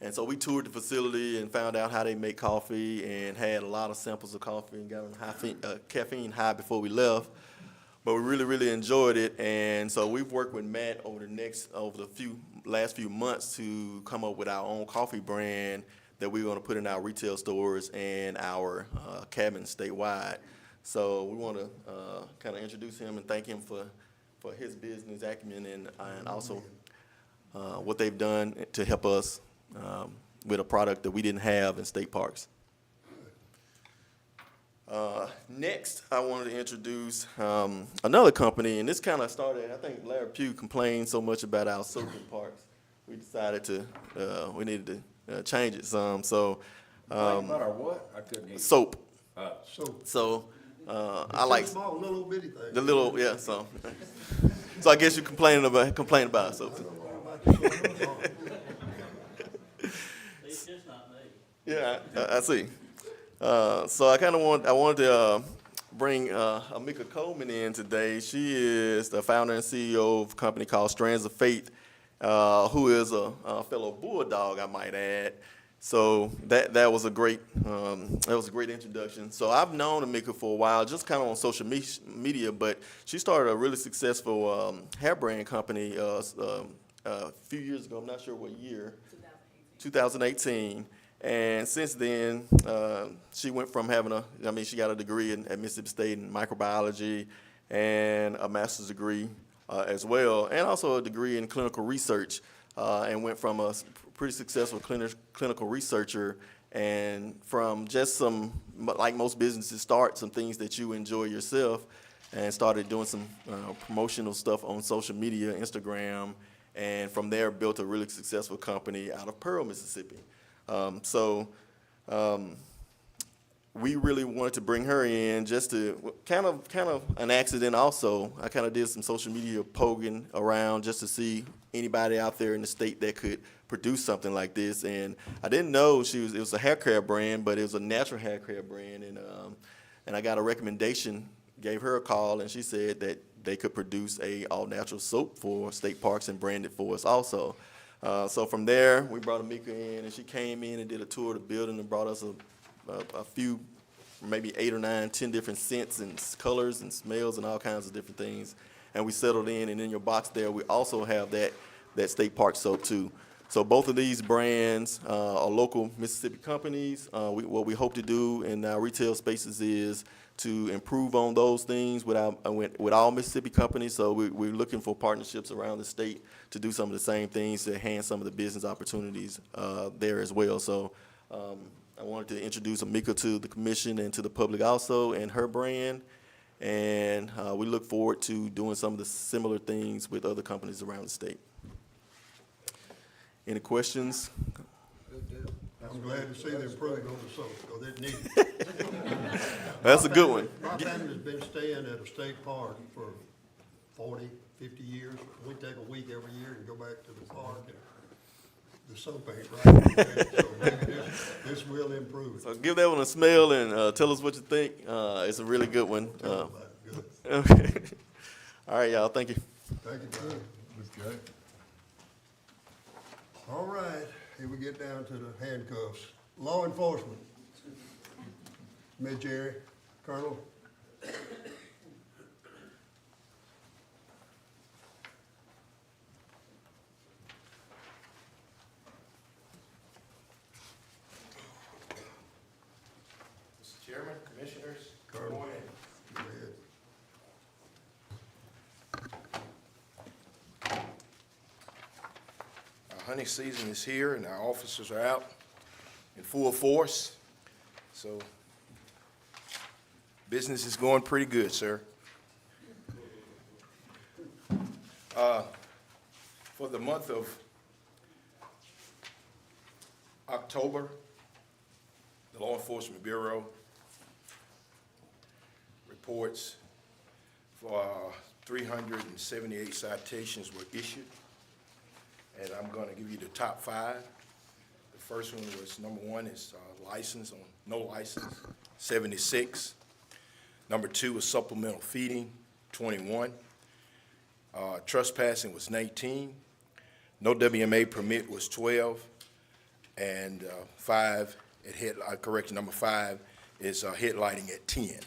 And so we toured the facility and found out how they make coffee and had a lot of samples of coffee and got on caffeine high before we left. But we really, really enjoyed it, and so we've worked with Matt over the last few months to come up with our own coffee brand that we're going to put in our retail stores and our cabins statewide. So we want to kind of introduce him and thank him for his business acumen and also what they've done to help us with a product that we didn't have in state parks. Next, I wanted to introduce another company, and this kind of started, I think Larry Pugh complained so much about our soap in parks. We decided we needed to change it some. So, About our what? I couldn't hear. Soap. So So, I like small, little bitty thing. the little, yeah, so I guess you complain about soap too. It's just not me. Yeah, I see. So I wanted to bring Amika Coleman in today. She is the founder and CEO of a company called Strands of Faith, who is a fellow Bulldog, I might add. So that was a great introduction. So I've known Amika for a while, just kind of on social media, but she started a really successful hair brand company a few years ago. I'm not sure what year. 2018. And since then, she went from she got a degree at Mississippi State in microbiology and a master's degree as well, and also a degree in clinical research, and went from a pretty successful clinical researcher, and from just like most businesses, start some things that you enjoy yourself, and started doing some promotional stuff on social media, Instagram, and from there built a really successful company out of Pearl, Mississippi. We really wanted to bring her in just to kind of an accident also. I kind of did some social media poking around just to see anybody out there in the state that could produce something like this. And I didn't know it was a hair care brand, but it was a natural hair care brand. And I got a recommendation, gave her a call, and she said that they could produce a all-natural soap for state parks and brand it for us also. So from there, we brought Amika in, and she came in and did a tour of the building and brought us a few, maybe 8 or 9, 10 different scents and colors and smells and all kinds of different things. And we settled in, and in your box there, we also have that state park soap too. So both of these brands are local Mississippi companies. What we hope to do in our retail spaces is to improve on those things with all Mississippi companies. So we're looking for partnerships around the state to do some of the same things to enhance some of the business opportunities there as well. So I wanted to introduce Amika to the commission and to the public also, and her brand. And we look forward to doing some of the similar things with other companies around the state. Any questions? I'm glad to see they're improving on the soap, because it needs it. That's a good one. My family's been staying at a state park for 40, 50 years. We take a week every year and go back to the park, and the soap ain't right. So maybe this will improve. So give that one a smell and tell us what you think. It's a really good one. Okay. All right, y'all. Thank you. Thank you, Tim. Okay. All right, here we get down to the handcuffs. Law enforcement. Mid Jerry, Colonel. Mr. Chairman, Commissioners, good Colonel. morning. Go ahead. Our hunting season is here and our officers are out in full force. So business is going pretty good, sir. For the month of October, the Law Enforcement Bureau reports for 378 citations were issued. And I'm going to give you the top 5. The first one was, number 1 is license on no license, 76. Number 2 was supplemental feeding, 21. Trespassing was 19. No WMA permit was 12. And 5, number 5 is headlighting at 10.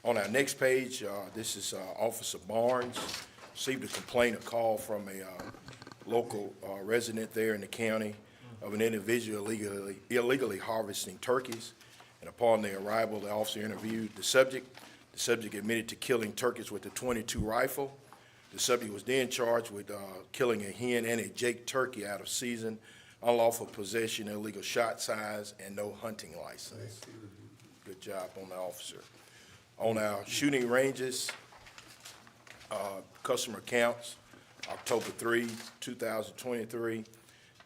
On our next page, this is Officer Barnes. Received a complaint, a call from a local resident there in the county of an individual illegally harvesting turkeys. And upon their arrival, the officer interviewed the subject. The subject admitted to killing turkeys with a .22 rifle. The subject was then charged with killing a hen and a Jake turkey out of season, unlawful possession, illegal shot size, and no hunting license. Good job on the officer. On our shooting ranges, customer counts, October 3, 2023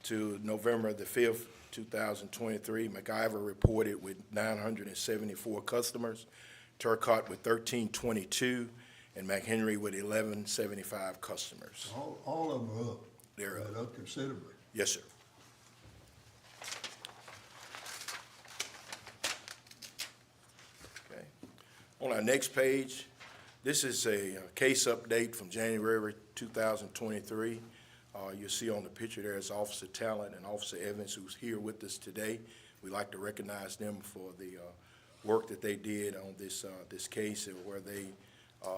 to November the 5th, 2023. MacIver reported with 974 customers, Turcotte with 1322, and McHenry with 1175 customers. All of them are up. They're up. They're up considerably. Yes, sir. Okay. On our next page, this is a case update from January 2023. You'll see on the picture there is Officer Talent and Officer Evans, who's here with us today. We'd like to recognize them for the work that they did on this case, where they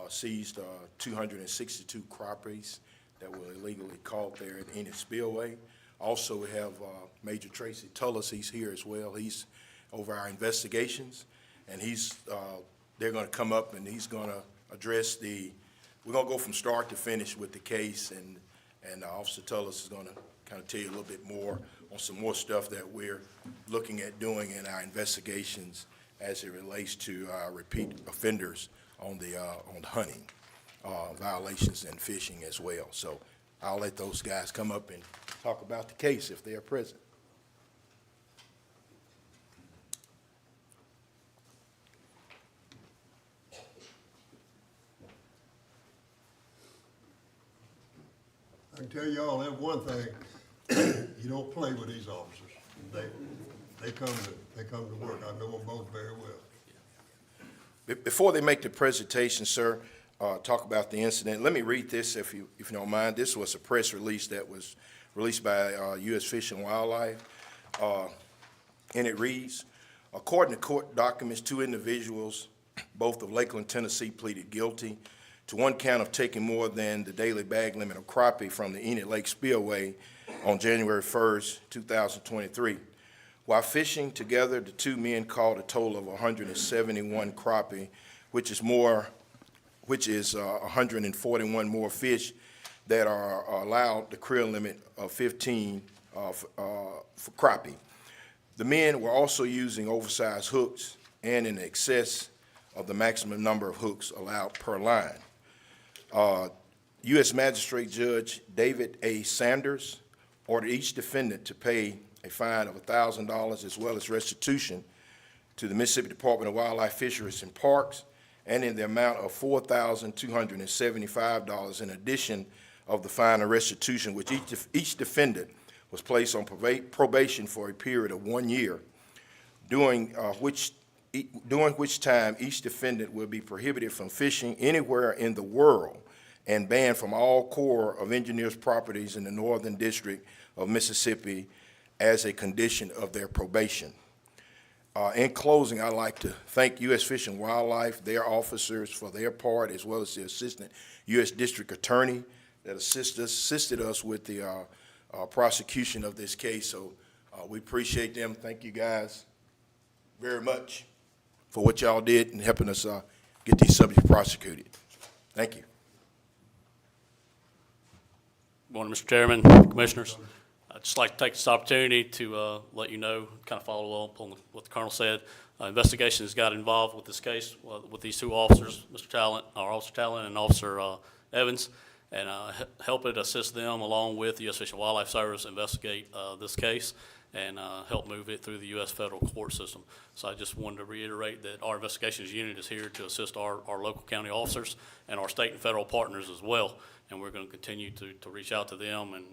seized 262 crappies that were illegally caught there at Enid Spillway. Also, we have Major Tracy Tullis. He's here as well. He's over our investigations, and they're going to come up and he's going to address we're going to go from start to finish with the case, and Officer Tullis is going to kind of tell you a little bit more on some more stuff that we're looking at doing in our investigations as it relates to repeat offenders on the hunting violations and fishing as well. So I'll let those guys come up and talk about the case if they are present. I can tell y'all that one thing, you don't play with these officers. They come to work. I know them both very well. Before they make the presentation, sir, talk about the incident, let me read this if you don't mind. This was a press release that was released by U.S. Fish and Wildlife, and it reads, according to court documents, 2 individuals, both of Lakeland, Tennessee, pleaded guilty to one count of taking more than the daily bag limit of crappie from the Enid Lake Spillway on January 1st, 2023. While fishing together, the two men caught a total of 171 crappie, which is 141 more fish that are allowed the creel limit of 15 for crappie. The men were also using oversized hooks and in excess of the maximum number of hooks allowed per line. U.S. Magistrate Judge David A. Sanders ordered each defendant to pay a fine of $1,000 as well as restitution to the Mississippi Department of Wildlife, Fisheries, and Parks, and in the amount of $4,275 in addition of the fine and restitution, which each defendant was placed on probation for a period of 1 year, during which time each defendant will be prohibited from fishing anywhere in the world and banned from all Corps of Engineers properties in the Northern District of Mississippi as a condition of their probation. In closing, I'd like to thank U.S. Fish and Wildlife, their officers for their part, as well as the Assistant U.S. District Attorney that assisted us with the prosecution of this case. So we appreciate them. Thank you guys very much for what y'all did in helping us get these subjects prosecuted. Thank you. Morning, Mr. Chairman, Commissioners. I'd just like to take this opportunity to let you know, kind of follow up on what the Colonel said. Investigation has got involved with this case with these two officers, Officer Talent and Officer Evans, and help it assist them along with the U.S. Fish and Wildlife Service investigate this case and help move it through the U.S. federal court system. So I just wanted to reiterate that our investigations unit is here to assist our local county officers and our state and federal partners as well, and we're going to continue to reach out to them and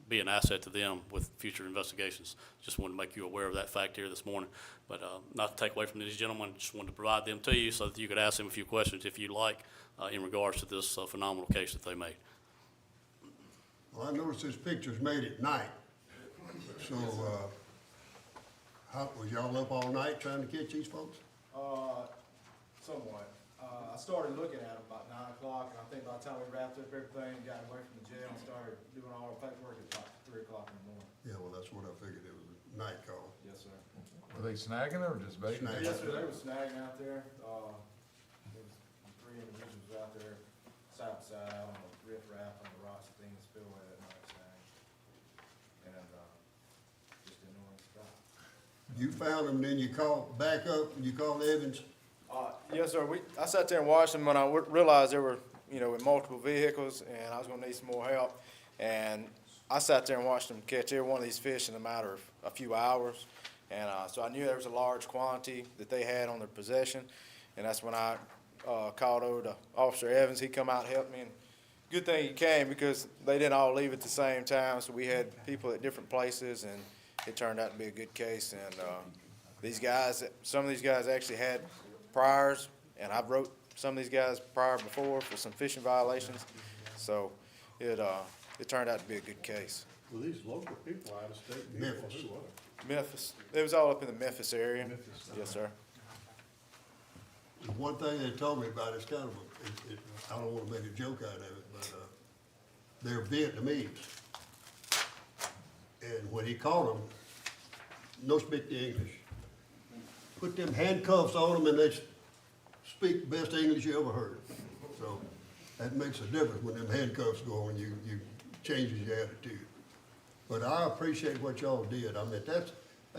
be an asset to them with future investigations. Just wanted to make you aware of that fact here this morning. But not to take away from these gentlemen, just wanted to provide them to you so that you could ask them a few questions if you'd like in regards to this phenomenal case that they made. Well, I noticed this picture's made at night. So, was y'all up all night trying to catch these folks? Somewhat. I started looking at them about 9 o'clock, and I think by the time we wrapped up everything, got away from the jail, and started doing all our paperwork at about 3 o'clock in the morning. Yeah, well, that's what I figured. It was a night call. Yes, sir. Were they snagging or just baiting? Yes, sir, they were snagging out there. There was 3 individuals out there, side by side, out on the riff-raff on the rocks and things, spillway that night, snagging. And, just didn't know when to stop. You found them, then you called back up, and you called Evans? Yes, sir. I sat there and watched them when I realized they were, with multiple vehicles, and I was gonna need some more help. And I sat there and watched them catch every one of these fish in a matter of a few hours. And so I knew there was a large quantity that they had on their possession. And that's when I called over to Officer Evans. He come out and helped me. And good thing he came because they didn't all leave at the same time. So we had people at different places, and it turned out to be a good case. And some of these guys actually had priors, and I've wrote some of these guys prior before for some fishing violations, so it turned out to be a good case. Were these local people out of state? Memphis. Who were they? Memphis. It was all up in the Memphis area. Yes, sir. The one thing they told me about is kind of I don't want to make a joke out of it, but they're Vietnamese. And when he caught them, no speak the English. Put them handcuffs on them and they speak the best English you ever heard. So that makes a difference when them handcuffs go on, you changes your attitude. But I appreciate what y'all did. I mean,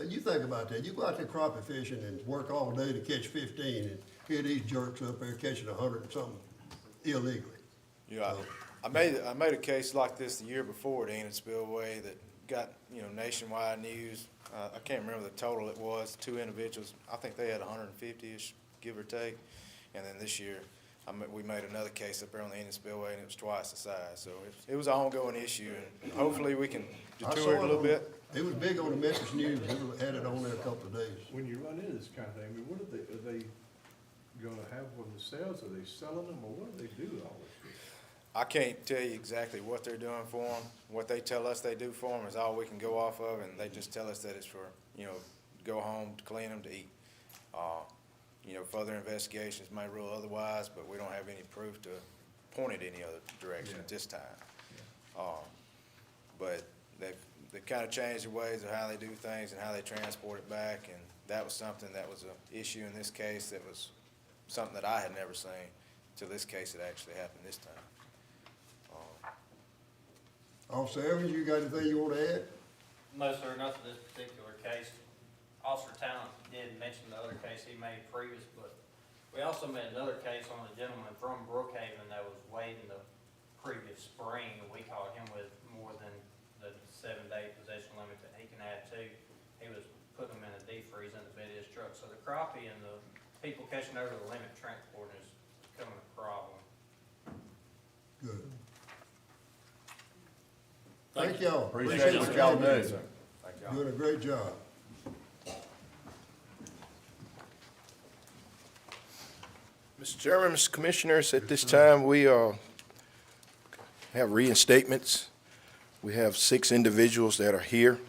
you think about that. You go out there crappie fishing and work all day to catch 15, and here these jerks up there catching 100 and something illegally. Yeah, I made a case like this the year before at Enid Spillway that got, nationwide news. I can't remember the total it was, 2 individuals. I think they had 150-ish, give or take. And then this year, we made another case up there on the Enid Spillway, and it was twice the size. So it was an ongoing issue, and hopefully we can deter it a little bit. It was big on the Memphis News. It had it on there a couple of days. When you run into this kind of thing, I mean, what are they gonna have for themselves? Are they selling them, or what do they do with all this fish? I can't tell you exactly what they're doing for them. What they tell us they do for them is all we can go off of, and they just tell us that it's for, go home, to clean them, to eat. you know, further investigations may rule otherwise, but we don't have any proof to point it any other direction at this time. But they've kind of changed their ways of how they do things and how they transport it back, and that was something that was an issue in this case that was something that I had never seen till this case had actually happened this time. Officer Evans, you got anything you want to add? No, sir, not to this particular case. Officer Talent did mention the other case he made previous, but we also made another case on a gentleman from Brookhaven that was waiving the previous spring. We caught him with more than the 7-day possession limit that he can add to. He was putting them in a defreeze in the bed of his truck. So the crappie and the people catching over the limit transporting is becoming a problem. Good. Thank y'all. Appreciate what y'all do. Thank y'all. Doing a great job. Mr. Chairman, Mr. Commissioners, at this time, we have reinstatements. We have 6 individuals that are here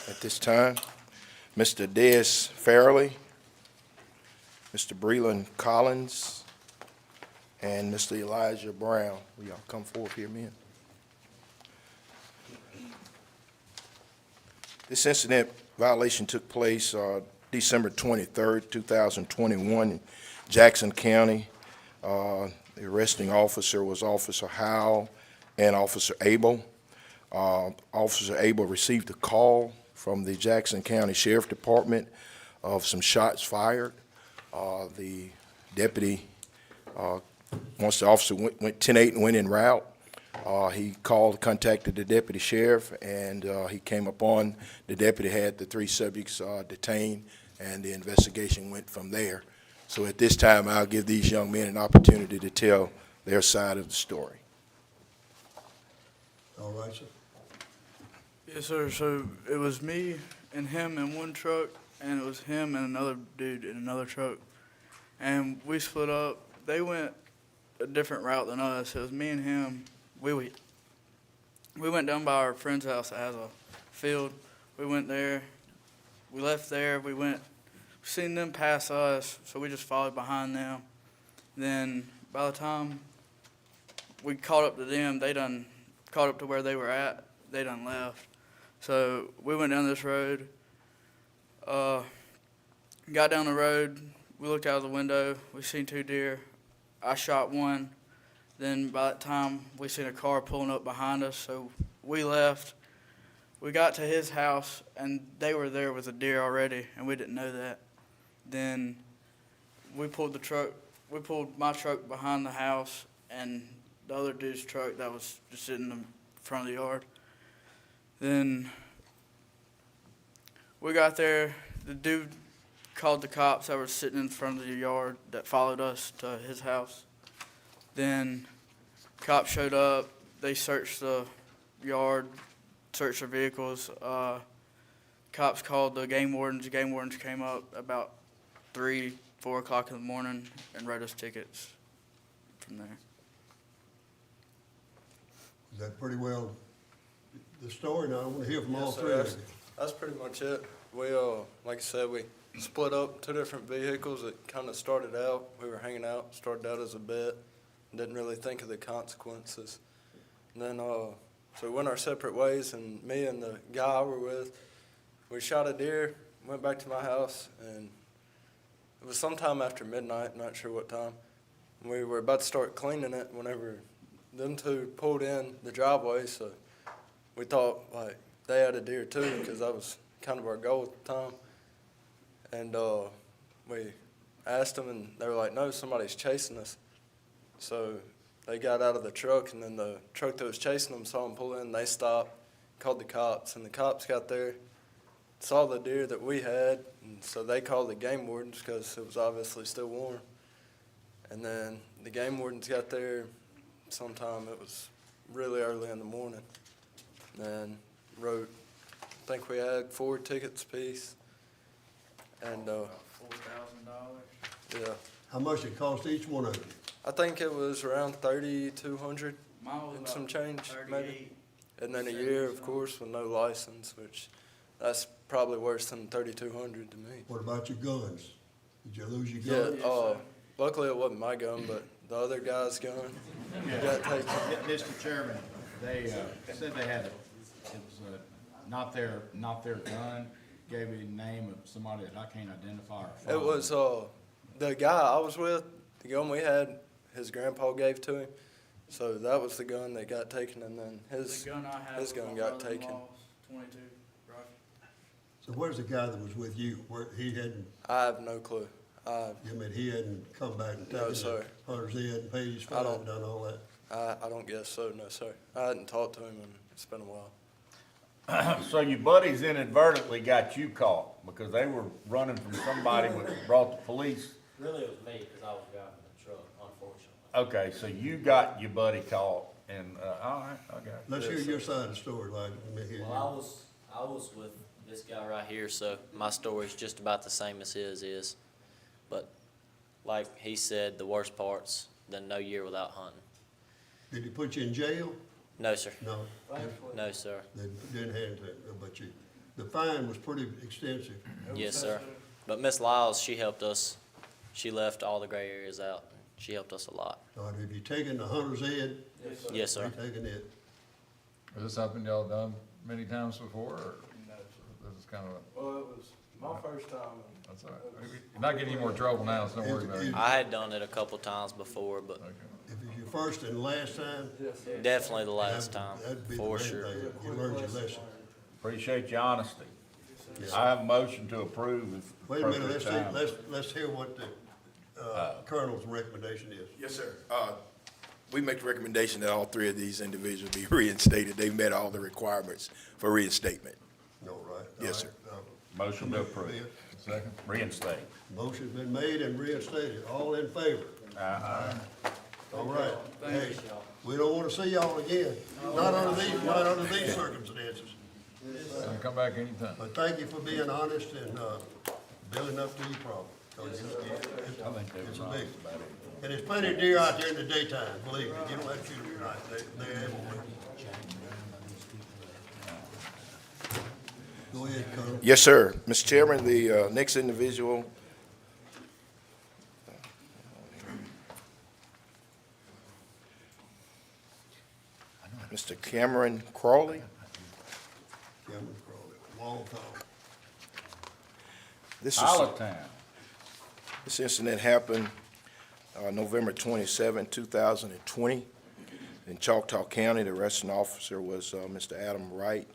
at this time. Mr. Des Farrelly, Mr. Breland Collins, and Mr. Elijah Brown. Will y'all come forward here, men? This incident violation took place December 23rd, 2021 in Jackson County. The arresting officer was Officer Howell and Officer Abel. Officer Abel received a call from the Jackson County Sheriff Department of some shots fired. The deputy, once the officer went 10-8 and went en route, he contacted the deputy sheriff, and he came upon the deputy had the 3 subjects detained, and the investigation went from there. So at this time, I'll give these young men an opportunity to tell their side of the story. All right, sir. Yes, sir. So it was me and him in one truck, and it was him and another dude in another truck. And we split up. They went a different route than us. It was me and him. We went down by our friend's house that has a field. We went there. We left there. We seen them pass us, so we just followed behind them. Then by the time we caught up to them, they done caught up to where they were at. They done left. So we went down this road, got down the road. We looked out the window. We seen 2 deer. I shot one. Then by that time, we seen a car pulling up behind us, so we left. We got to his house, and they were there with a deer already, and we didn't know that. Then we pulled my truck behind the house, and the other dude's truck that was just sitting in front of the yard. Then we got there. The dude called the cops that were sitting in front of the yard that followed us to his house. Then cops showed up. They searched the yard, searched their vehicles. Cops called the game wardens. The game wardens came up about 3, 4 o'clock in the morning and wrote us tickets from there. Is that pretty well the story? Now, I want to hear from all Yes, 3 of sir. you. That's pretty much it. We, like I said, we split up 2 different vehicles. It kind of started out, we were hanging out, started out as a bet, didn't really think of the consequences. And then, so we went our separate ways, and me and the guy I were with, we shot a deer, went back to my house, and it was sometime after midnight, not sure what time. We were about to start cleaning it whenever them 2 pulled in the driveway, so we thought, like, they had a deer too, because that was kind of our goal at the time. And we asked them, and they were like, no, somebody's chasing us. So they got out of the truck, and then the truck that was chasing them saw them pull in. They stopped, called the cops, and the cops got there, saw the deer that we had, and so they called the game wardens because it was obviously still warm. And then the game wardens got there sometime, it was really early in the morning, and wrote, I think we had 4 tickets apiece. And $4,000. yeah. How much it cost each one of you? I think it was around $3,200 Mine was and about some change, maybe. 38. And then a year, of course, with no license, which That's probably worse than 3,200 to me. What about your guns? Did you lose your Yeah, gun? luckily it wasn't my gun, but the other guy's gun got taken. Mr. Chairman, they said they had, it was not their gun, gave me the name of somebody that I can't identify or It follow. was, the guy I was with, the gun we had, his grandpa gave to him. So that was the gun that got taken, and then his The gun I had his was gun my got taken. brother-in-law's 22 rifle. So where's the guy that was with you? Where, he hadn't, I have no clue. I mean, he hadn't come back and No, taken sir. the hunter's ed and paid his I fine don't- and done all that? I don't guess so, no, sir. I hadn't talked to him, and it's been a while. So your buddies inadvertently got you caught because they were running from somebody that brought the police. Really, it was me, because I was driving the truck, unfortunately. Okay, so you got your buddy caught and, all right, okay. Let's hear your side of the story, Elijah. Let me hear Well, you. I was with this guy right here, so my story's just about the same as his is. But like he said, the worst part's the no year without hunting. Did he put you in jail? No, sir. No. No, sir. They didn't hand it, but you, the fine was pretty extensive. Yes, sir. But Miss Lyles, she helped us. She left all the gray areas out. She helped us a lot. All right, have you taken the hunter's ed? Yes, sir. Have you taken it? Is this something y'all done many times before, or this is kind of a, Well, it was my first time. that's all right. You're not getting any more trouble now, so don't worry about it. I had done it a couple times before, but If it's your first and last time? definitely the last time, That'd be the for main sure. thing. You learned your lesson. Appreciate your honesty. I have a motion to approve if Wait a minute, appropriate time. let's hear what the, colonel's recommendation is. Yes, sir. We make the recommendation that all three of these individuals be reinstated. They've met all the requirements for reinstatement. All right. Yes, sir. Motion to approve. Second. Reinstate. Motion's been made and reinstated. All in favor? All right. Hey, we don't wanna see y'all again. Not under these circumstances. Come back anytime. But thank you for being honest and, building up to your problem. 'Cause it's a big, and there's plenty of deer out there in the daytime, believe me. You don't have to shoot them at night. They're everywhere. Go ahead, Colonel. Yes, sir. Mr. Chairman, the next individual. Mr. Cameron Crawley. Cameron Crowley, Walthall. This is, Pilot time. this incident happened November 27, 2020, in Choctaw County. The arresting officer was Mr. Adam Wright.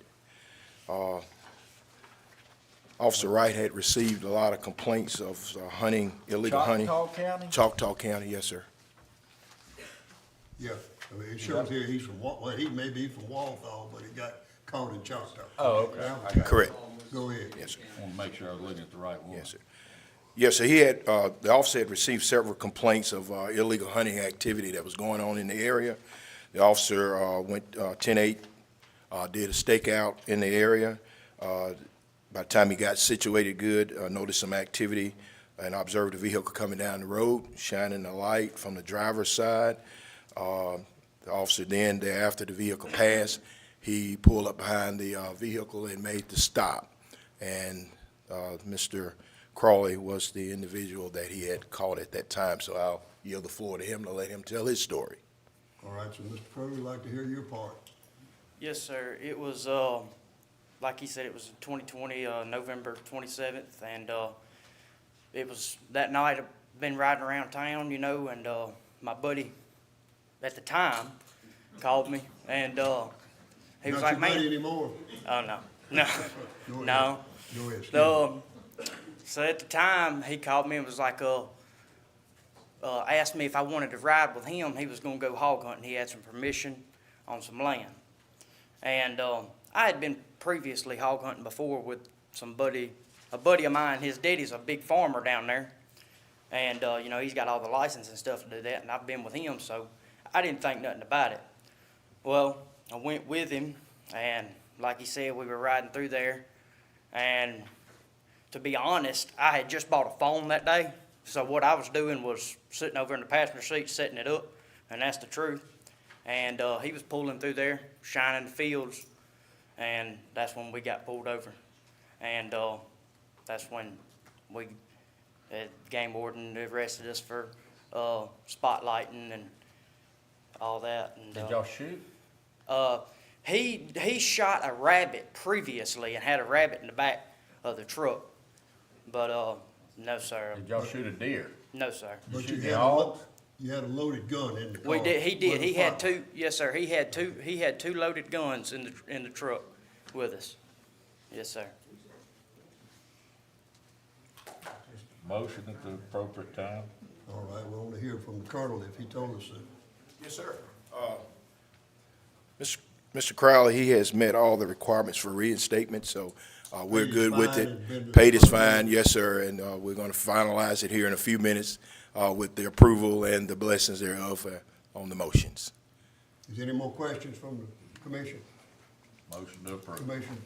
Officer Wright had received a lot of complaints of hunting, illegal hunting. Choctaw County? Choctaw County, yes, sir. Yeah, I mean, it shows here he's from, well, he may be from Walthall, but he got caught in Choctaw. Oh, okay. I got it. Correct. Go ahead. Yes, sir. I want to make sure I was looking at the right one. Yes, sir. Yes, sir. He had, the officer had received several complaints of illegal hunting activity that was going on in the area. The officer went 10-8, did a stakeout in the area. By the time he got situated good, noticed some activity and observed a vehicle coming down the road, shining a light from the driver's side. The officer then, thereafter the vehicle passed, he pulled up behind the vehicle and made the stop. And Mr. Crawley was the individual that he had caught at that time, so I'll yield the floor to him to let him tell his story. All right, so Mr. Crowe, we'd like to hear your part. Yes, sir. It was, like he said, it was 2020, November 27th, and it was that night. I've been riding around town, you know, and my buddy at the time called me, and he was Not like, your buddy "Man, anymore. oh no, Go no." ahead, excuse me. So at the time, he called me and was like, asked me if I wanted to ride with him. He was gonna go hog hunting. He had some permission on some land. And I had been previously hog hunting before with a buddy of mine. His daddy's a big farmer down there. And, you know, he's got all the license and stuff to do that, and I've been with him, so I didn't think nothing about it. Well, I went with him, and like he said, we were riding through there, and to be honest, I had just bought a phone that day, so what I was doing was sitting over in the passenger seat, setting it up, and that's the truth. And he was pulling through there, shining the fields, and that's when we got pulled over. And, that's when we, game warden arrested us for, spotlighting and all that. And, Did y'all shoot? he shot a rabbit previously and had a rabbit in the back of the truck. But, no, sir. Did y'all shoot a deer? No, sir. But shoot you the had dogs? you had a loaded gun in the car. We did, he did. with a He had fire. two, yes, sir. He had two loaded guns in the truck with us. Yes, sir. Motion at the appropriate time. All right, we want to hear from the colonel if he told us that. Yes, sir. Mr. Crowley, he has met all the requirements for reinstatement, so we're Paid his good with fine and it. been- Paid his fine, yes, sir, and we're going to finalize it here in a few minutes with the approval and the blessings thereof on the motions. Is there any more questions from the commission? Motion to approve. Commissioner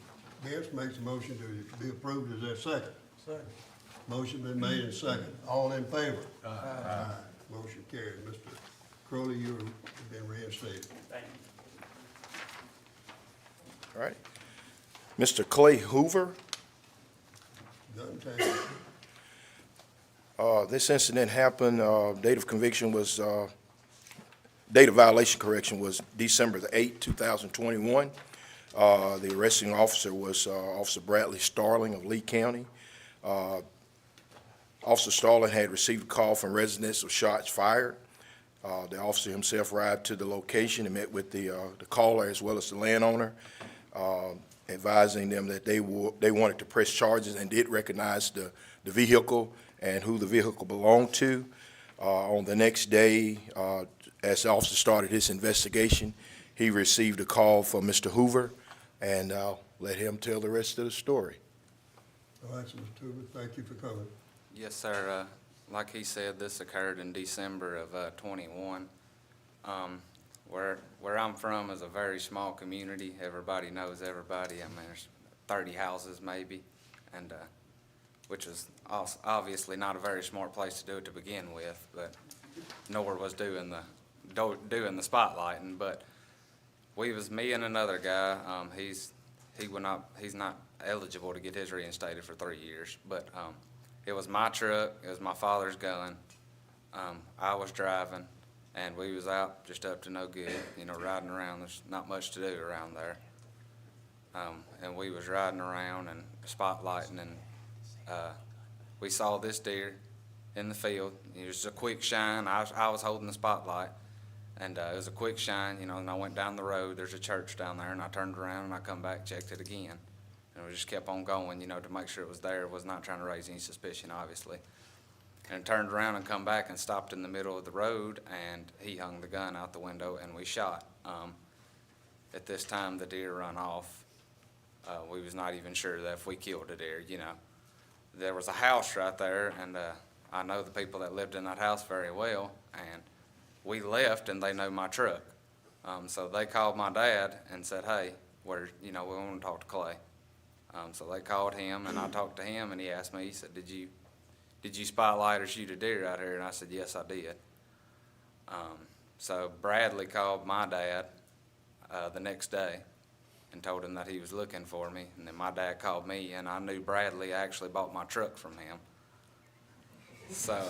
Bence makes a motion to be approved. Is there a second? Second. Motion been made and second. All in favor? Aye. Motion carried. Mr. Crowley, you've been reinstated. Thank you. All right. Mr. Clay Hoover, Gun taken. this incident happened, date of conviction was, date of violation correction was December the 8th, 2021. The arresting officer was Officer Bradley Starling of Lee County. Officer Starling had received a call from residents of shots fired. The officer himself arrived to the location and met with the caller as well as the landowner, advising them that they wanted to press charges and did recognize the vehicle and who the vehicle belonged to. On the next day, as the officer started his investigation, he received a call from Mr. Hoover, and I'll let him tell the rest of the story. All right, so Mr. Hoover, thank you for coming. Yes, sir. Like he said, this occurred in December of 21. Where I'm from is a very small community. Everybody knows everybody. I mean, there's 30 houses maybe, and which is obviously not a very smart place to do it to begin with, but nor was doing the spotlighting. But we was me and another guy. He's not eligible to get his reinstated for 3 years, but it was my truck. It was my father's gun. I was driving, and we was out just up to no good, riding around. There's not much to do around there. And we was riding around and spotlighting, and we saw this deer in the field. It was a quick shine. I was holding the spotlight, and it was a quick shine, and I went down the road. There's a church down there, and I turned around, and I come back, checked it again. And we just kept on going, to make sure it was there. Was not trying to raise any suspicion, obviously. And turned around and come back and stopped in the middle of the road, and he hung the gun out the window, and we shot. At this time, the deer run off. We was not even sure that if we killed a deer, There was a house right there, and I know the people that lived in that house very well, and we left, and they know my truck. So they called my dad and said, hey, we want to talk to Clay. So they called him, and I talked to him, and he asked me, he said, did you spotlight or shoot a deer out here? And I said, yes, I did. So Bradley called my dad the next day and told him that he was looking for me. And then my dad called me, and I knew Bradley actually bought my truck from him. So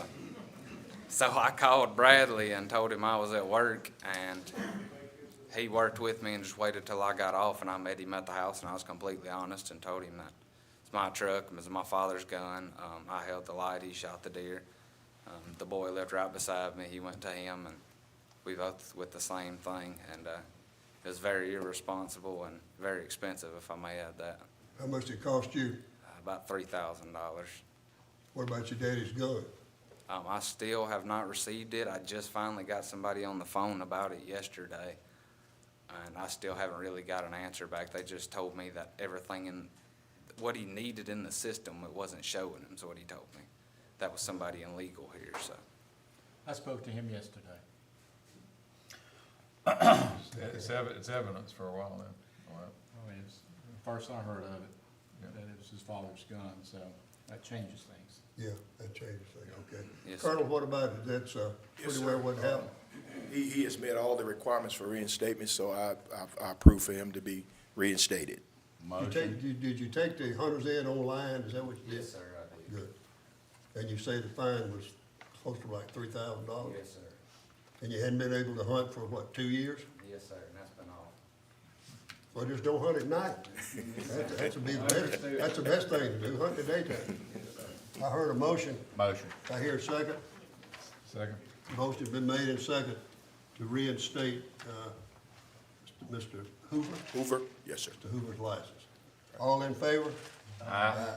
I called Bradley and told him I was at work, and he worked with me and just waited till I got off, and I met him at the house, and I was completely honest and told him that it's my truck, it was my father's gun. I held the light, he shot the deer. The boy lived right beside me, he went to him, and we both with the same thing, and it was very irresponsible and very expensive, if I may add that. How much did it cost you? About $3,000. What about your daddy's gun? I still have not received it. I just finally got somebody on the phone about it yesterday, and I still haven't really got an answer back. They just told me that everything in what he needed in the system, it wasn't showing him, is what he told me. That was somebody in legal here, so. I spoke to him yesterday. It's evidence for a while then. All right. I mean, it's the first I heard of it, that it was his father's gun, so that changes things. Yeah, that changes things, okay. Yes, Colonel, what about it? That's pretty well what happened. He has met all the requirements for reinstatement, so I approve for him to be reinstated. Motion. Did you take the hunter's ed online? Is that what you did? Yes, sir, I did. Good. And you say the fine was close to like $3,000? Yes, sir. And you hadn't been able to hunt for what, 2 years? Yes, sir, and that's been all. Well, just don't hunt at night. That's the best thing to do, hunt in the daytime. I heard a motion. Motion. I hear a second. Second. Motion's been made and second to reinstate, Mr. Hoover, Hoover? Yes, sir. Mr. Hoover's license. All in favor? Aye.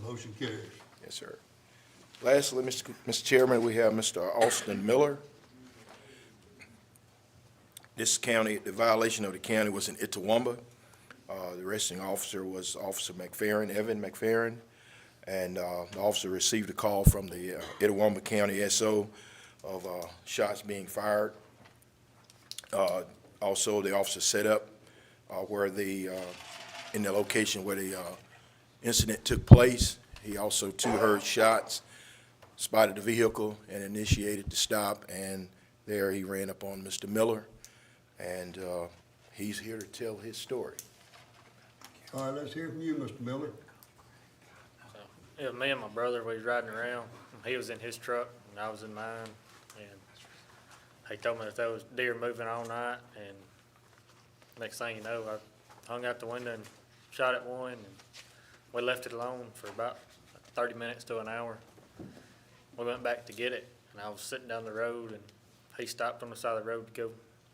Motion carries. Yes, sir. Lastly, Mr. Chairman, we have Mr. Austin Miller. This county, the violation of the county was in Itawamba. The arresting officer was Officer McFerrin, Evan McFerrin, and the officer received a call from the Itawamba County SO of shots being fired. Also, the officer set up where in the location where the incident took place. He also too heard shots, spotted the vehicle, and initiated the stop, and there he ran up on Mr. Miller, and he's here to tell his story. All right, let's hear from you, Mr. Miller. Yeah, me and my brother, we was riding around. He was in his truck and I was in mine. And he told me that there was deer moving all night. And next thing you know, I hung out the window and shot at one. And we left it alone for about 30 minutes to an hour. We went back to get it, and I was sitting down the road, and he stopped on the side of the road to go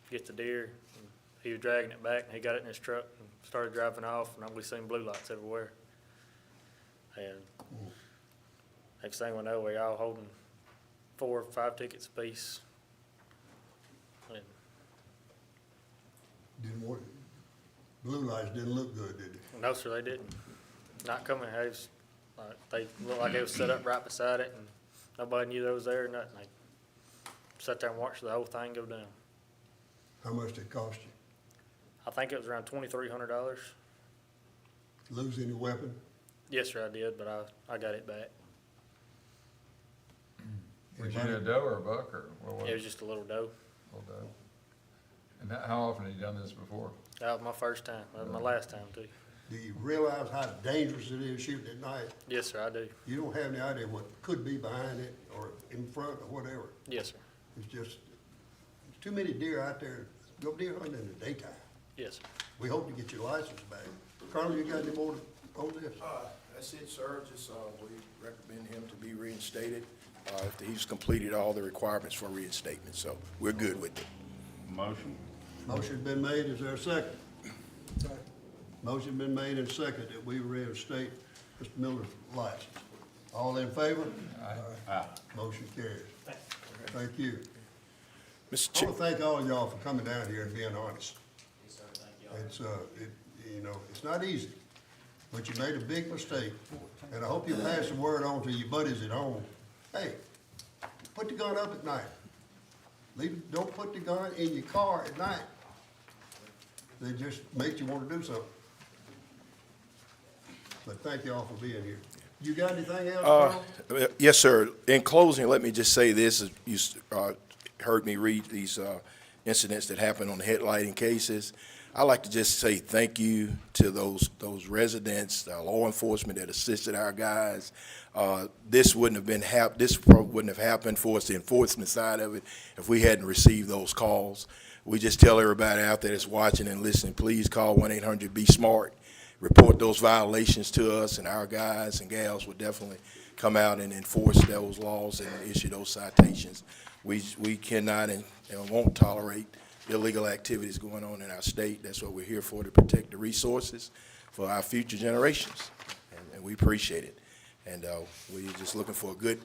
get the deer. And he was dragging it back, and he got it in his truck and started driving off, and we seen blue lights everywhere. And next thing we know, we all holding 4 or 5 tickets apiece. And Blue lights didn't look good, did they? no, sir, they didn't. Not coming. They looked like they was set up right beside it, and nobody knew they was there or nothing. They sat there and watched the whole thing go down. How much did it cost you? I think it was around $2,300. Lose any weapon? Yes, sir, I did, but I got it back. Was you a doe or a buck, or what was It it? was just a little doe. Little doe. And how often have you done this before? That was my first time. That was my last time, too. Do you realize how dangerous it is shooting at night? Yes, sir, I do. You don't have any idea what could be behind it or in front or whatever. Yes, sir. It's just, there's too many deer out there. Go deer hunting in the daytime. Yes, sir. We hope to get your license back. Colonel, you got any more on this? That's it, sir. Just, we recommend him to be reinstated after he's completed all the requirements for reinstatement. So we're good with it. Motion. Motion's been made. Is there a second? Second. Motion been made and seconded that we reinstate Mr. Miller's license. All in favor? Aye. Motion carries. Thank you. Mr. I want to thank all of y'all for coming down here and being honest. It's, it's not easy, but you made a big mistake, and I hope you pass the word on to your buddies at home. Hey, put the gun up at night. Don't put the gun in your car at night. They just make you want to do something. But thank y'all for being here. You got anything else, Carl? Yes, sir. In closing, let me just say this. You heard me read these incidents that happened on the headlighting cases. I'd like to just say thank you to those residents, law enforcement that assisted our guys. This wouldn't have happened for us, the enforcement side of it, if we hadn't received those calls. We just tell everybody out there that's watching and listening, please call 1-800-BE-SMART. Report those violations to us, and our guys and gals will definitely come out and enforce those laws and issue those citations. We cannot and won't tolerate illegal activities going on in our state. That's what we're here for, to protect the resources for our future generations, and we appreciate it. And we're just looking for a good